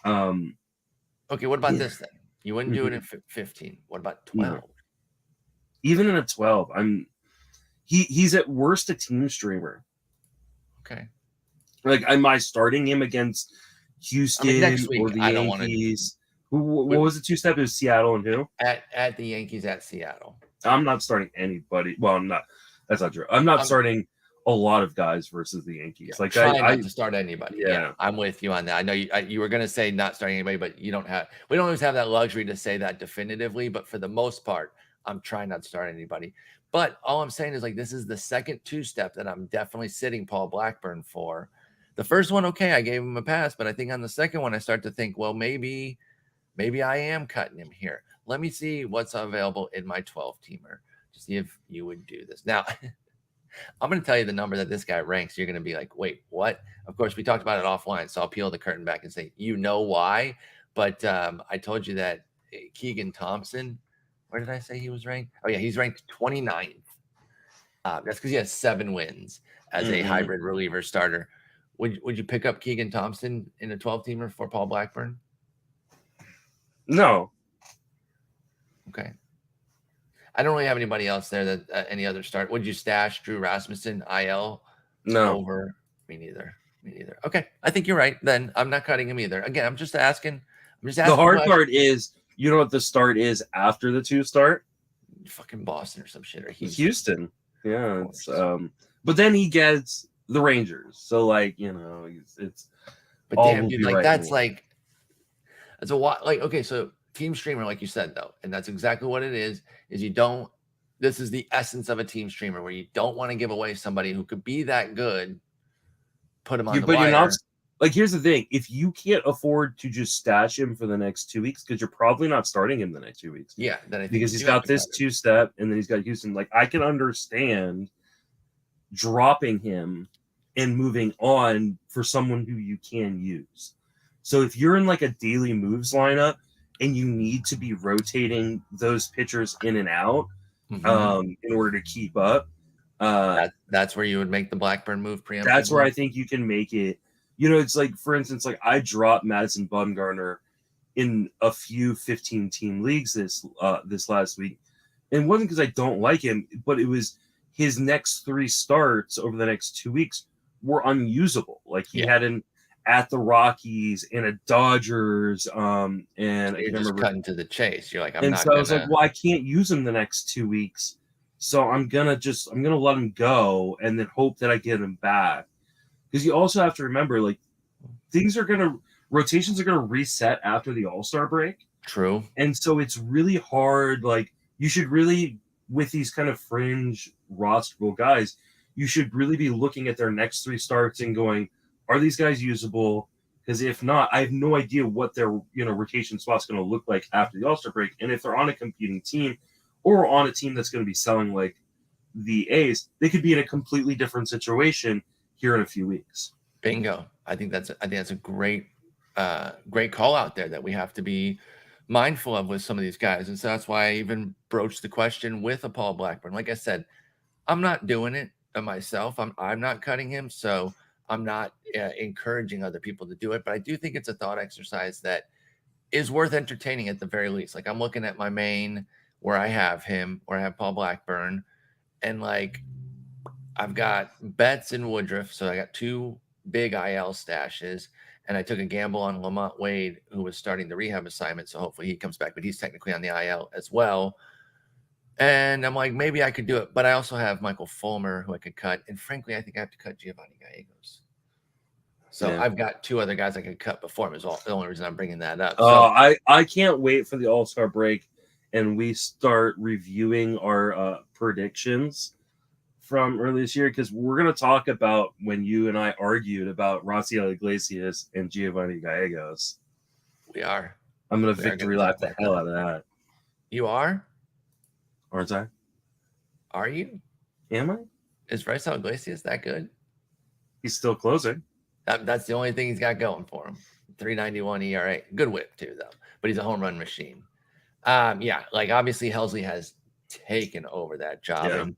Okay, what about this then? You wouldn't do it in 15. What about 12? No. Even in a 12, he's at worst a team streamer. Okay. Like, am I starting him against Houston next or week, the I don't want to. Yankees? What was the two-step? It was Seattle and who? At the Yankees at Seattle. I'm not starting anybody. Well, I'm not. That's not true. I'm not starting a lot of guys versus the Yankees. Yeah, Like, try not to start anybody. Yeah, I'm with you on that. I know you were going to say not starting anybody, but we don't always have that luxury to say that definitively. But for the most part, I'm trying not to start anybody. But all I'm saying is, like, this is the second two-step that I'm definitely sitting Paul Blackburn for. The first one, okay, I gave him a pass, but I think on the second one, I start to think, well, maybe I am cutting him here. Let me see what's available in my 12-teamer to see if you would do this. Now, I'm going to tell you the number that this guy ranks. You're going to be like, wait, what? Of course, we talked about it offline, so I'll peel the curtain back and say, you know why? But I told you that Keegan Thompson, where did I say he was ranked? Oh, yeah, he's ranked 29th. That's because he has 7 wins as a hybrid reliever starter. Would you pick up Keegan Thompson in a 12-teamer for Paul Blackburn? No. Okay. I don't really have anybody else there that any other start. Would you stash Drew Rasmussen IL? No. Over? Me neither. Okay. I think you're right. Then I'm not cutting him either. Again, I'm just asking. The hard part is, you know what the start is after the 2 start? Fucking Boston or some shit. Or Houston. Yeah. It's but then he gets the Rangers. So, like, you know, it's but damn, dude, like, that's like, that's a lot. Like, okay, so team streamer, like you said, though, and that's exactly what it is you don't, this is the essence of a team streamer, where you don't want to give away somebody who could be that good, put him on the wire. You're not, like, here's the thing. If you can't afford to just stash him for the next 2 weeks, because you're probably not starting him the next 2 weeks. Yeah. Then I think because he's got this two-step, and then he's got Houston. Like, I can understand dropping him and moving on for someone who you can use. So if you're in, like, a daily moves lineup and you need to be rotating those pitchers in and out in order to keep up, that's where you would make the Blackburn move preemptively. That's where I think you can make it. You know, it's like, for instance, like, I dropped Madison Bumgarner in a few 15-team leagues this last week. And it wasn't because I don't like him, but it was his next 3 starts over the next 2 weeks were unusable. Like, he had an at the Rockies and a Dodgers, and I can't remember. Cutting to the chase. You're like, I was like, well, I can't use him the next 2 weeks, so I'm gonna let him go and then hope that I get him back. Because you also have to remember, like, rotations are gonna reset after the All-Star break. True. And so it's really hard. Like, you should really, with these kind of fringe rosterable guys, you should really be looking at their next 3 starts and going, are these guys usable? Because if not, I have no idea what their rotation spot's going to look like after the All-Star break. And if they're on a competing team or on a team that's going to be selling like the A's, they could be in a completely different situation here in a few weeks. Bingo. I think that's a great call out there that we have to be mindful of with some of these guys. And so that's why I even broached the question with a Paul Blackburn. Like I said, I'm not doing it myself. I'm not cutting him. So I'm not encouraging other people to do it, but I do think it's a thought exercise that is worth entertaining at the very least. Like, I'm looking at my main where I have him, where I have Paul Blackburn, and, like, I've got Betts and Woodruff. So I got 2 big IL stashes, and I took a gamble on Lamont Wade, who was starting the rehab assignment. So hopefully he comes back, but he's technically on the IL as well. And I'm like, maybe I could do it. But I also have Michael Fulmer, who I could cut. And frankly, I think I have to cut Giovanni Gallegos. So I've got 2 other guys I could cut before him is the only reason I'm bringing that up. I can't wait for the All-Star break and we start reviewing our predictions from earlier this year, because we're going to talk about when you and I argued about Raciel Iglesias and Giovanni Gallegos. We are. I'm going to victory lap the hell out of that. You are? Aren't I? Are you? Am I? Is Raciel Iglesias that good? He's still closing. That's the only thing he's got going for him. 3.91 ERA. Good whip, too, though. But he's a home run machine. Like, obviously, Helsley has taken over that job. Yeah. And,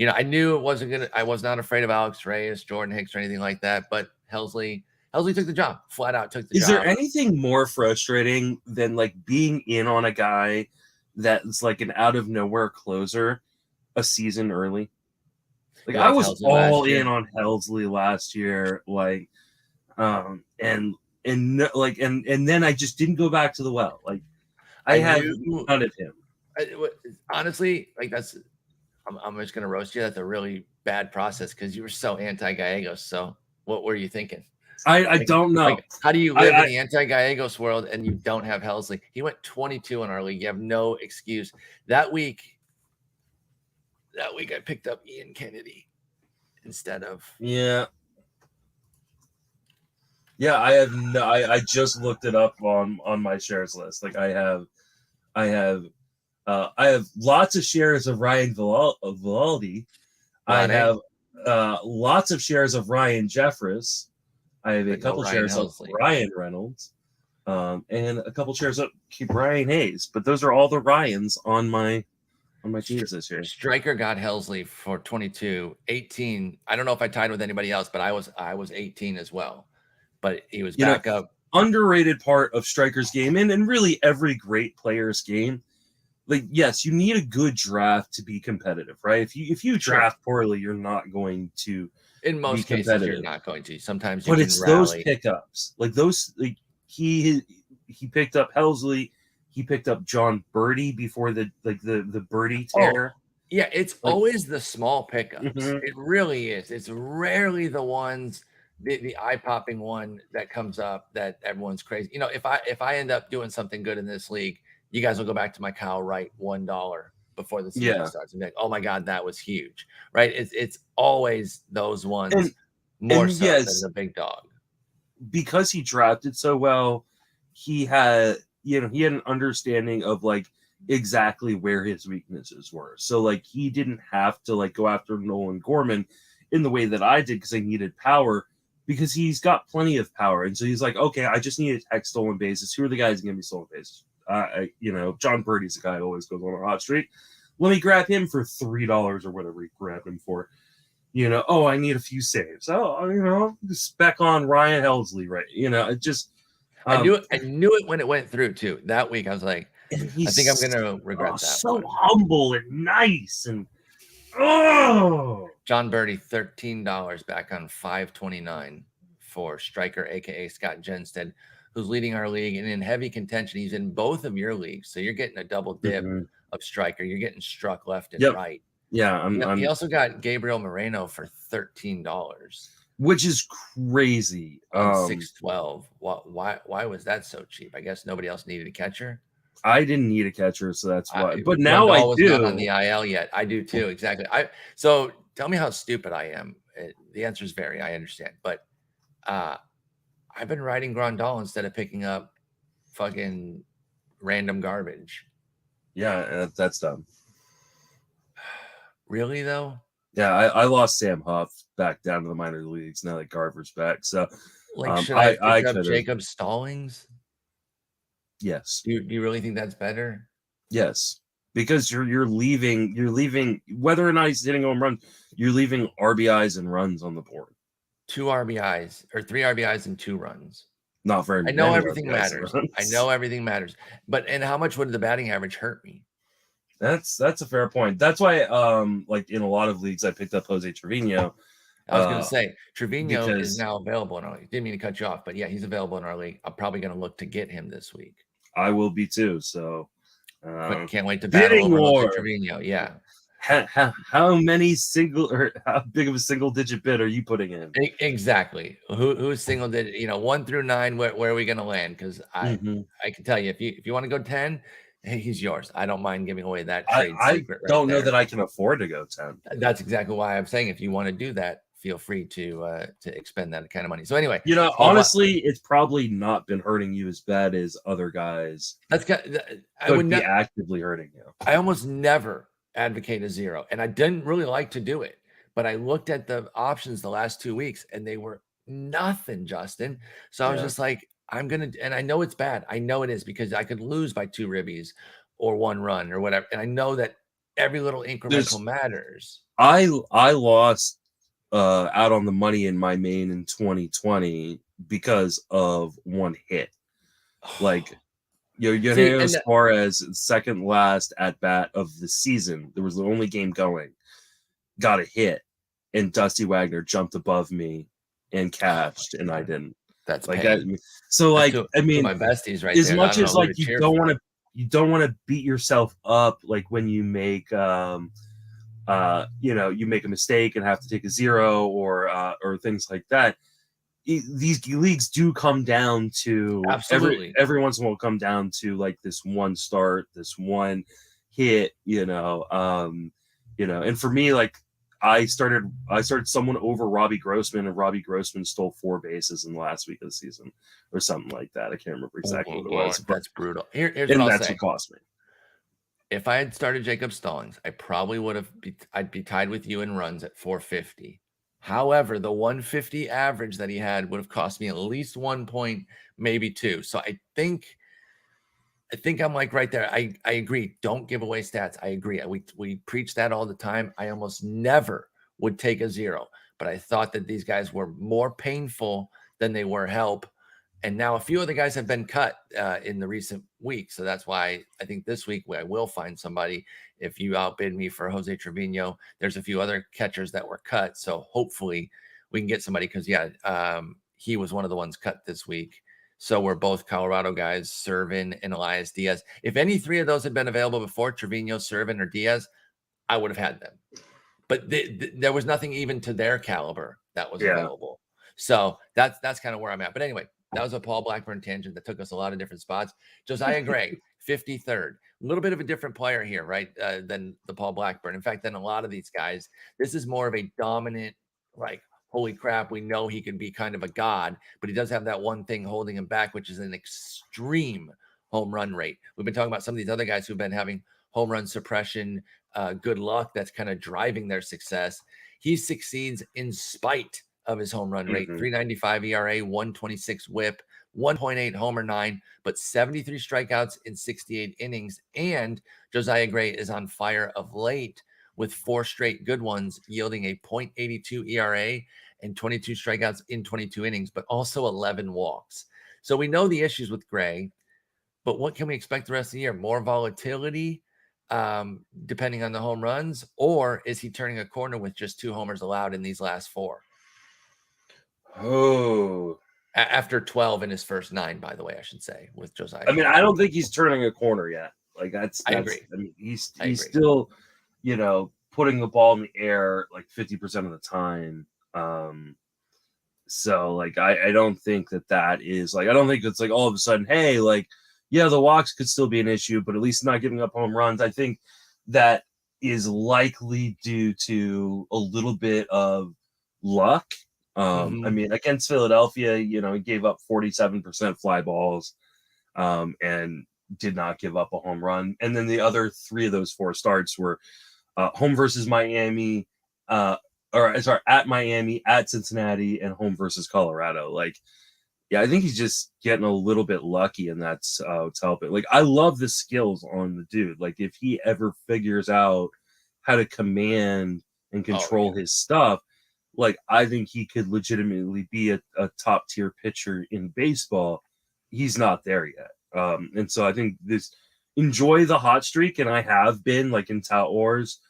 I knew it wasn't going to – I was not afraid of Alex Reyes, Jordan Hicks, or anything like that. But Helsley took the job. Flat out took the job. Is there anything more frustrating than, like, being in on a guy that's, like, an out-of-nowhere closer a season early? Like You I liked was Helsley all last in year. on Helsley last year, like, and like and then I just didn't go back to the well. Like I I have knew. none of him. Honestly, like that's. I'm just gonna roast you. That's a really bad process because you were so anti-Gallegos. So what were you thinking? I Like, don't know. how do you I, live in I the anti-Gallegos world and you don't have Helsley? He went 22 in our league. You have no excuse. That week I picked up Ian Kennedy instead of. yeah. Yeah, I have no. I just looked it up on my shares list. Like I have I have lots of shares of Ryan Vivaldi. I Vlade, have lots of shares of Ryan Jeffress. I have a but no couple Ryan shares of Helsley. Ryan Reynolds, and a couple shares of Brian Hayes. But those are all the Ryans on my teams this year. Striker got Helsley for 22, 18. I don't know if I tied with anybody else, but I was 18 as well. But he was You know, back up. underrated part of Striker's game, and really every great player's game. Like, yes, you need a good draft to be competitive, right? If you draft poorly, you're not going to In be most cases, you're competitive. not going to. Sometimes you But can it's those rally. pickups, like those. Like he picked up Helsley, he picked up John Birdie before the Birdie tear. Yeah, it's Like, always the small pickups. mhm. It really is. It's rarely the ones, the eye-popping one that comes up that everyone's crazy. You know, if I end up doing something good in this league, you guys will go back to my Kyle Wright $1 before the season Yeah, starts and be like, oh my God, that was huge. Right. It's always those ones and more so than yes, the big dog. because he drafted so well, he had he had an understanding of like exactly where his weaknesses were. So like he didn't have to like go after Nolan Gorman in the way that I did because I needed power because he's got plenty of power. And so he's like, okay, I just need to tech stolen bases. Who are the guys going to be stolen bases? John Birdie's the guy who always goes on a hot streak. Let me grab him for $3 or whatever he grabbed him for. Oh, I need a few saves. Oh, spec on Ryan Helsley, right? It just I knew it when it went through too. That week I was like, and I think I'm he's gonna regret that so one. humble and nice and John Birdie, $13 back on 529 for striker, aka Scott Jenstead, who's leading our league and in heavy contention. He's in both of your leagues, so you're getting a double dip of striker. You're getting struck left and right. Yeah, He also got Gabriel Moreno for $13, which is crazy. On 612. Why was that so cheap? I guess nobody else needed a catcher. I didn't need a catcher, so that's why. But Grandal now I was do. not on the IL yet. I do too. Exactly. So tell me how stupid I am. The answer is very. I understand, but I've been riding Grandal instead of picking up fucking random garbage. Yeah, that's dumb. Really though? Yeah, I lost Sam Huff back down to the minor leagues now that Garver's back. So Should I pick up could've. Jacob Stallings? Yes. Do you really think that's better? Yes. Because you're leaving whether or not he's hitting home runs, you're leaving RBIs and runs on the board. 2 RBIs or 3 RBIs and 2 runs. Not very I know many everything RBIs and matters. runs. I know everything matters. But and how much would the batting average hurt me? That's a fair point. That's why like in a lot of leagues I picked up Jose Trevino. I was going to say Trevino is because now available in our league. Didn't mean to cut you off, but yeah, he's available in our league. I'm probably going to look to get him this week. I will be too. So but can't wait to battle over Jose Trevino. Yeah. How many single or how big of a single digit bid are you putting in? Exactly. Who's single digit? 1 through 9. Where are we going to land? Because I can tell you if you want to go 10, hey, he's yours. I don't mind giving away that trade secret. I don't know that I can afford to go 10. That's exactly why I'm saying if you want to do that, feel free to expend that kind of money. So anyway, honestly, it's probably not been hurting you as bad as other guys. I would be actively hurting you. I almost never advocate a 0, and I didn't really like to do it, but I looked at the options the last 2 weeks, and they were nothing, Justin. So I was just like, I'm gonna, and I know it's bad. I know it is because I could lose by 2 ribbies or 1 run or whatever, and I know that every little incremental matters. I lost out on the money in my main in 2020 because of 1 hit. Like Eugenio Suarez, second last at bat of the season. There was the only game going. Got a hit. and Dusty Wagner jumped above me and cashed, and I didn't. That's Like, pain. so That's like, two, I two of mean, my besties right as there. I much don't as know who like to cheer for. you don't want to beat yourself up like when you make you make a mistake and have to take a 0 or things like that. These leagues do come down to Absolutely. every once in a while come down to like this one start, this one hit, and for me, like I started someone over Robbie Grossman, and Robbie Grossman stole 4 bases in the last week of the season or something like that. I can't remember Oh, exactly what it Lord, was, but that's brutal. Here's what and I'll that's say. what cost me. If I had started Jacob Stallings, I probably would have. I'd be tied with you in runs at 450. However, the 150 average that he had would have cost me at least 1 point, maybe 2. So I think I'm like right there. I agree. Don't give away stats. I agree. We preach that all the time. I almost never would take a 0, but I thought that these guys were more painful than they were help. And now a few of the guys have been cut in the recent weeks. So that's why I think this week I will find somebody. If you outbid me for Jose Trevino, there's a few other catchers that were cut. So hopefully we can get somebody because, he was one of the ones cut this week. So we're both Colorado guys, Servin and Elias Diaz. If any 3 of those had been available before, Trevino, Servin, or Diaz, I would have had them. But there was nothing even to their caliber that was Yeah. available. So that's kind of where I'm at. But anyway, that was a Paul Blackburn tangent that took us a lot of different spots. Josiah Gray, 53rd. A little bit of a different player here, right, than the Paul Blackburn. In fact, than a lot of these guys, this is more of a dominant, like, holy crap, we know he can be kind of a god, but he does have that one thing holding him back, which is an extreme home run rate. We've been talking about some of these other guys who've been having home run suppression, good luck that's kind of driving their success. He succeeds in spite of his home run rate. 3.95 ERA, 126 WHIP, 1.8 homer 9, but 73 strikeouts in 68 innings. And Josiah Gray is on fire of late with 4 straight good ones, yielding a .82 ERA and 22 strikeouts in 22 innings, but also 11 walks. So we know the issues with Gray, but what can we expect the rest of the year? More volatility, depending on the home runs, or is he turning a corner with just 2 homers allowed in these last 4? Oh, After 12 in his first 9, by the way, I should say, with Josiah. I mean, I don't think he's turning a corner yet. Like that's I agree. I mean, he's agree. still, putting the ball in the air like 50% of the time. So like I don't think that is like I don't think it's like all of a sudden, hey, like yeah, the walks could still be an issue, but at least not giving up home runs. I think that is likely due to a little bit of luck. I mean, against Philadelphia, he gave up 47% fly balls, and did not give up a home run. And then the other 3 of those 4 starts were home versus Miami, at Miami, at Cincinnati, and home versus Colorado. Like, yeah, I think he's just getting a little bit lucky, and that's what's helping. Like, I love the skills on the dude. Like, if he ever figures out how to command and control his stuff, like, I think he could legitimately be a top tier pitcher in baseball. He's not there yet. And so I think enjoy the hot streak, and I have been like in Tout Wars,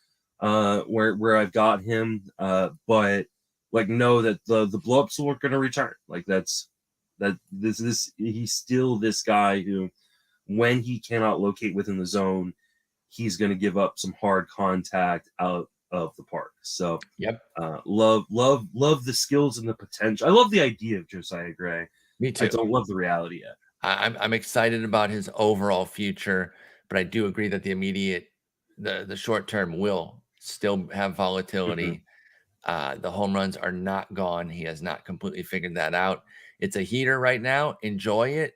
where I've got him, but like know that the blowups are going to return. Like he's still this guy who, when he cannot locate within the zone, he's going to give up some hard contact out of the park. So love the skills and the potential. I love the idea of Josiah Gray. Me too. I don't love the reality yet. I'm excited about his overall future, but I do agree that the short term will still have volatility. The home runs are not gone. He has not completely figured that out. It's a heater right now. Enjoy it.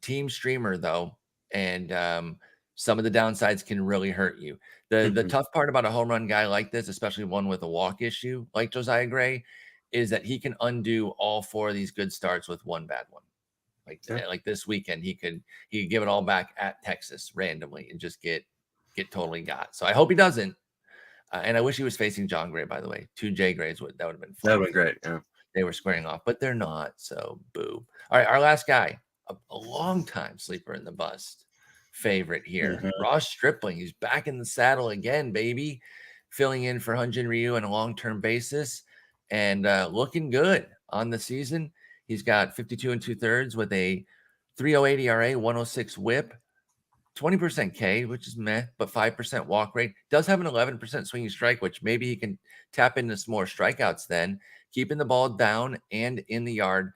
Team streamer though, and some of the downsides can really hurt you. The tough part about a home run guy like this, especially one with a walk issue like Josiah Gray, is that he can undo all 4 of these good starts with one bad one. Like this weekend, he could give it all back at Texas randomly and just get totally got. So I hope he doesn't. And I wish he was facing John Gray, by the way. 2 J Grays that would have been fun. That would have been great. Yeah. They were squaring off, but they're not. So boo. All right, our last guy, a long time sleeper in the bust favorite here. Ross Stripling. He's back in the saddle again, baby. Filling in for Hyun-Jin Ryu on a long-term basis. and looking good on the season. He's got 52 2/3 with a 3.08 ERA, 106 WHIP, 20% K, which is meh, but 5% walk rate. Does have an 11% swinging strike, which maybe he can tap into some more strikeouts then. Keeping the ball down and in the yard,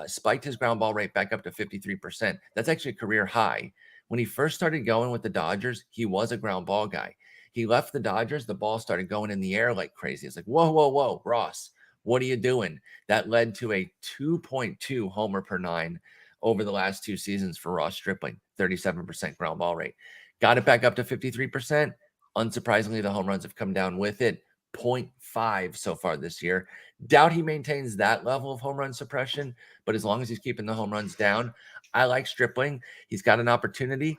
spiked his ground ball rate back up to 53%. That's actually a career high. When he first started going with the Dodgers, he was a ground ball guy. He left the Dodgers, the ball started going in the air like crazy. It's like, whoa, whoa, whoa, Ross, what are you doing? That led to a 2.2 homer per nine over the last 2 seasons for Ross Stripling, 37% ground ball rate. Got it back up to 53%. Unsurprisingly, the home runs have come down with it, 0.5 so far this year. Doubt he maintains that level of home run suppression, but as long as he's keeping the home runs down, I like Stripling. He's got an opportunity.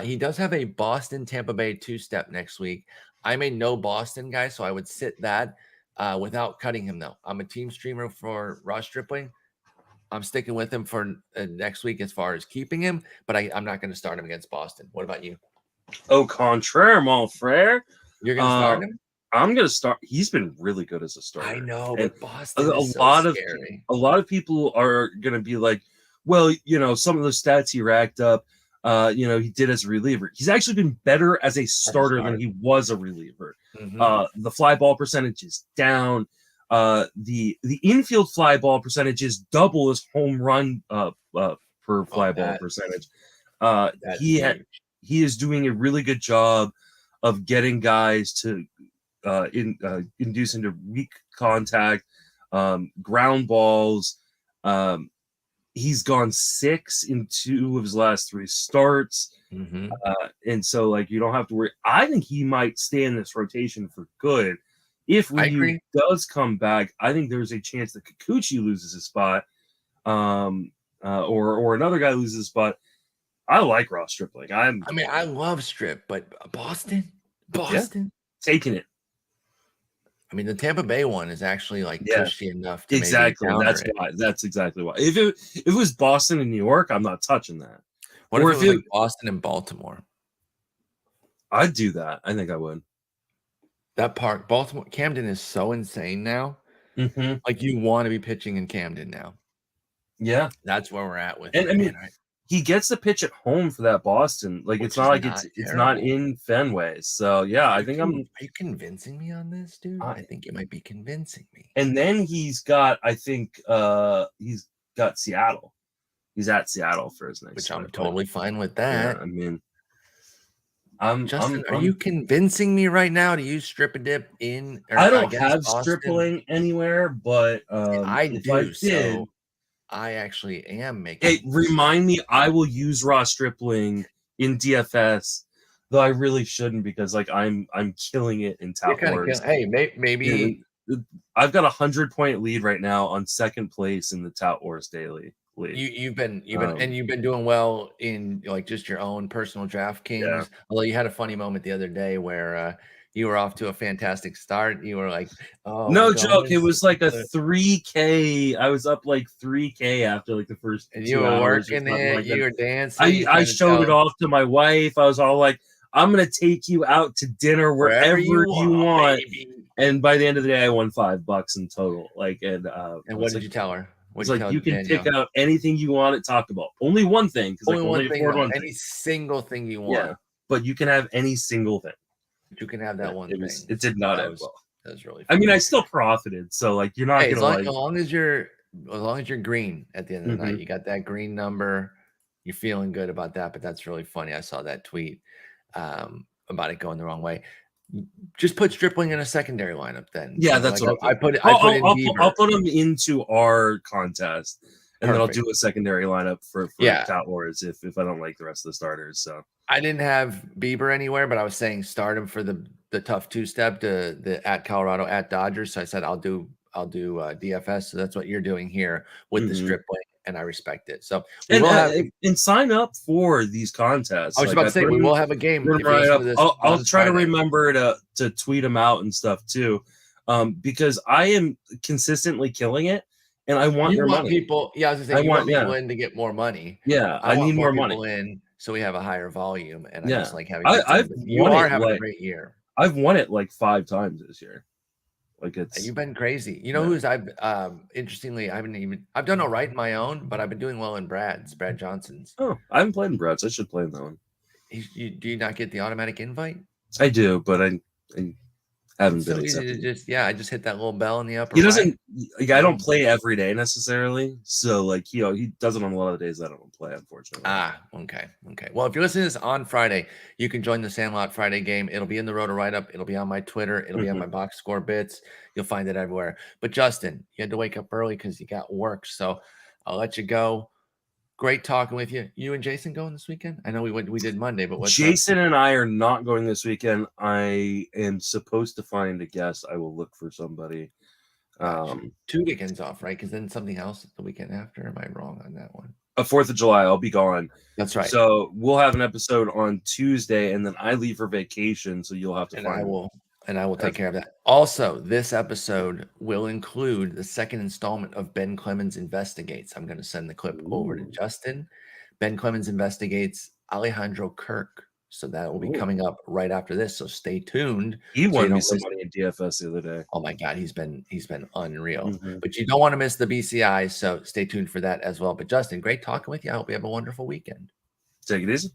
He does have a Boston Tampa Bay 2-step next week. I'm a no Boston guy, so I would sit that without cutting him, though. I'm a team streamer for Ross Stripling. I'm sticking with him for next week as far as keeping him, but I'm not going to start him against Boston. What about you? Au contraire, mon frère. You're going to start him? I'm going to start. He's been really good as a starter. I know, and but Boston is so scary. A lot of people are going to be like, well, some of the stats he racked up, he did as a reliever. He's actually been better as a starter than he was a reliever. Mm-hmm. The fly ball percentage is down. The infield fly ball percentage is double his home run per fly ball percentage. He is doing a really good job of getting guys to induce into weak contact, ground balls. He's gone 6 in 2 of his last 3 starts. Mm-hmm. And so you don't have to worry. I think he might stay in this rotation for good. If Ryu does come back, I think there's a chance that Kikuchi loses his spot, or another guy loses his spot. I like Ross Stripling. I love Strip, but Boston, taking it. I mean, the Tampa Bay one is actually cushy enough to exactly. That's exactly why. If it was Boston and New York, I'm not touching that. What if it was Boston and Baltimore? I'd do that. I think I would. That park, Baltimore, Camden is so insane now. Mm-hmm. You want to be pitching in Camden now. Yeah, that's where we're at with it. And he gets to pitch at home for that Boston. It's not it's not in Fenway. So yeah, I think Are you convincing me on this, dude? I think you might be convincing me. And then he's got Seattle. He's at Seattle for his next. Which I'm totally fine with that. Yeah, I mean. Justin, are you convincing me right now to use Strip and Dip in? I don't have Stripling anywhere, but I do. So I actually am making. Hey, remind me. I will use Ross Stripling in DFS, though I really shouldn't because I'm killing it in Tout Wars. Hey, maybe I've got 100-point lead right now on second place in the Tout Wars daily. You've been doing well in just your own personal DraftKings. Yeah. Although you had a funny moment the other day where you were off to a fantastic start. You were like, "Oh, no joke!" It was like a 3K. I was up 3K after the first. And you were working it. You were dancing. I showed it off to my wife. I was all like, "I'm gonna take you out to dinner wherever you want." Baby. And by the end of the day, I won $5 in total. And what did you tell her? It's you can pick out anything you want to talk about. Only one thing, because only any single thing you want. Yeah, but you can have any single thing. You can have that one thing. It did not end well. That was really. Funny. I mean, I still profited, so you're not gonna as long as you're green at the end of the night, you got that green number. You're feeling good about that, but that's really funny. I saw that tweet about it going the wrong way. Just put Stripling in a secondary lineup then. Yeah, that's what I put. I'll put him into our contest, and then I'll do a secondary lineup for Tout Wars if I don't like the rest of the starters. So I didn't have Bieber anywhere, but I was saying start him for the tough 2-step to the at Colorado at Dodgers. So I said I'll do DFS. So that's what you're doing here with the Stripling, and I respect it. So and sign up for these contests. I was about to say we will have a game. I'll try to remember to tweet them out and stuff too, because I am consistently killing it, and I want your money. People, I was gonna say, want people in to get more money. Yeah, I need more money in, so we have a higher volume, and I just like having. You are having a great year. I've won it 5 times this year. Like it's You've been crazy. You know yeah. who's I've interestingly, I've done all right in my own, but I've been doing well in Brad Johnson's. Oh, I haven't played in Brett's. I should play in that one. Do you not get the automatic invite? I do, but I haven't It's been so easy to accepted. just I just hit that little bell in the upper He right. doesn't like I don't play every day necessarily. So like, he does it on a lot of days that I don't play, unfortunately. Okay. Well, if you're listening to this on Friday, you can join the Sandlot Friday game. It'll be in the Roto Write Up. It'll be on my Twitter. It'll be on Mhm. my box score bits. You'll find it everywhere. But Justin, you had to wake up early because you got work. So I'll let you go. Great talking with you. You and Jason going this weekend? I know we did Monday, but what's up? Jason and I are not going this weekend. I am supposed to find a guest. I will look for somebody. Gotcha. 2 weekends off, right? Because then something else the weekend after. Am I wrong on that one? A 4th of July, I'll be gone. That's right. So we'll have an episode on Tuesday, and then I leave for vacation. So you'll have to And find. I will take care of that. Also, this episode will include the second installment of Ben Clemens Investigates. I'm going to send the clip over to Ooh. Justin. Ben Clemens Investigates Alejandro Kirk. So that will be Ooh. coming up right after this. So stay tuned. He So you won me don't some miss. money in DFS the other day. Oh my God, he's been unreal. Mm-hmm. But you don't want to miss the BCI. So stay tuned for that as well. But Justin, great talking with you. I hope you have a wonderful weekend. Take it easy.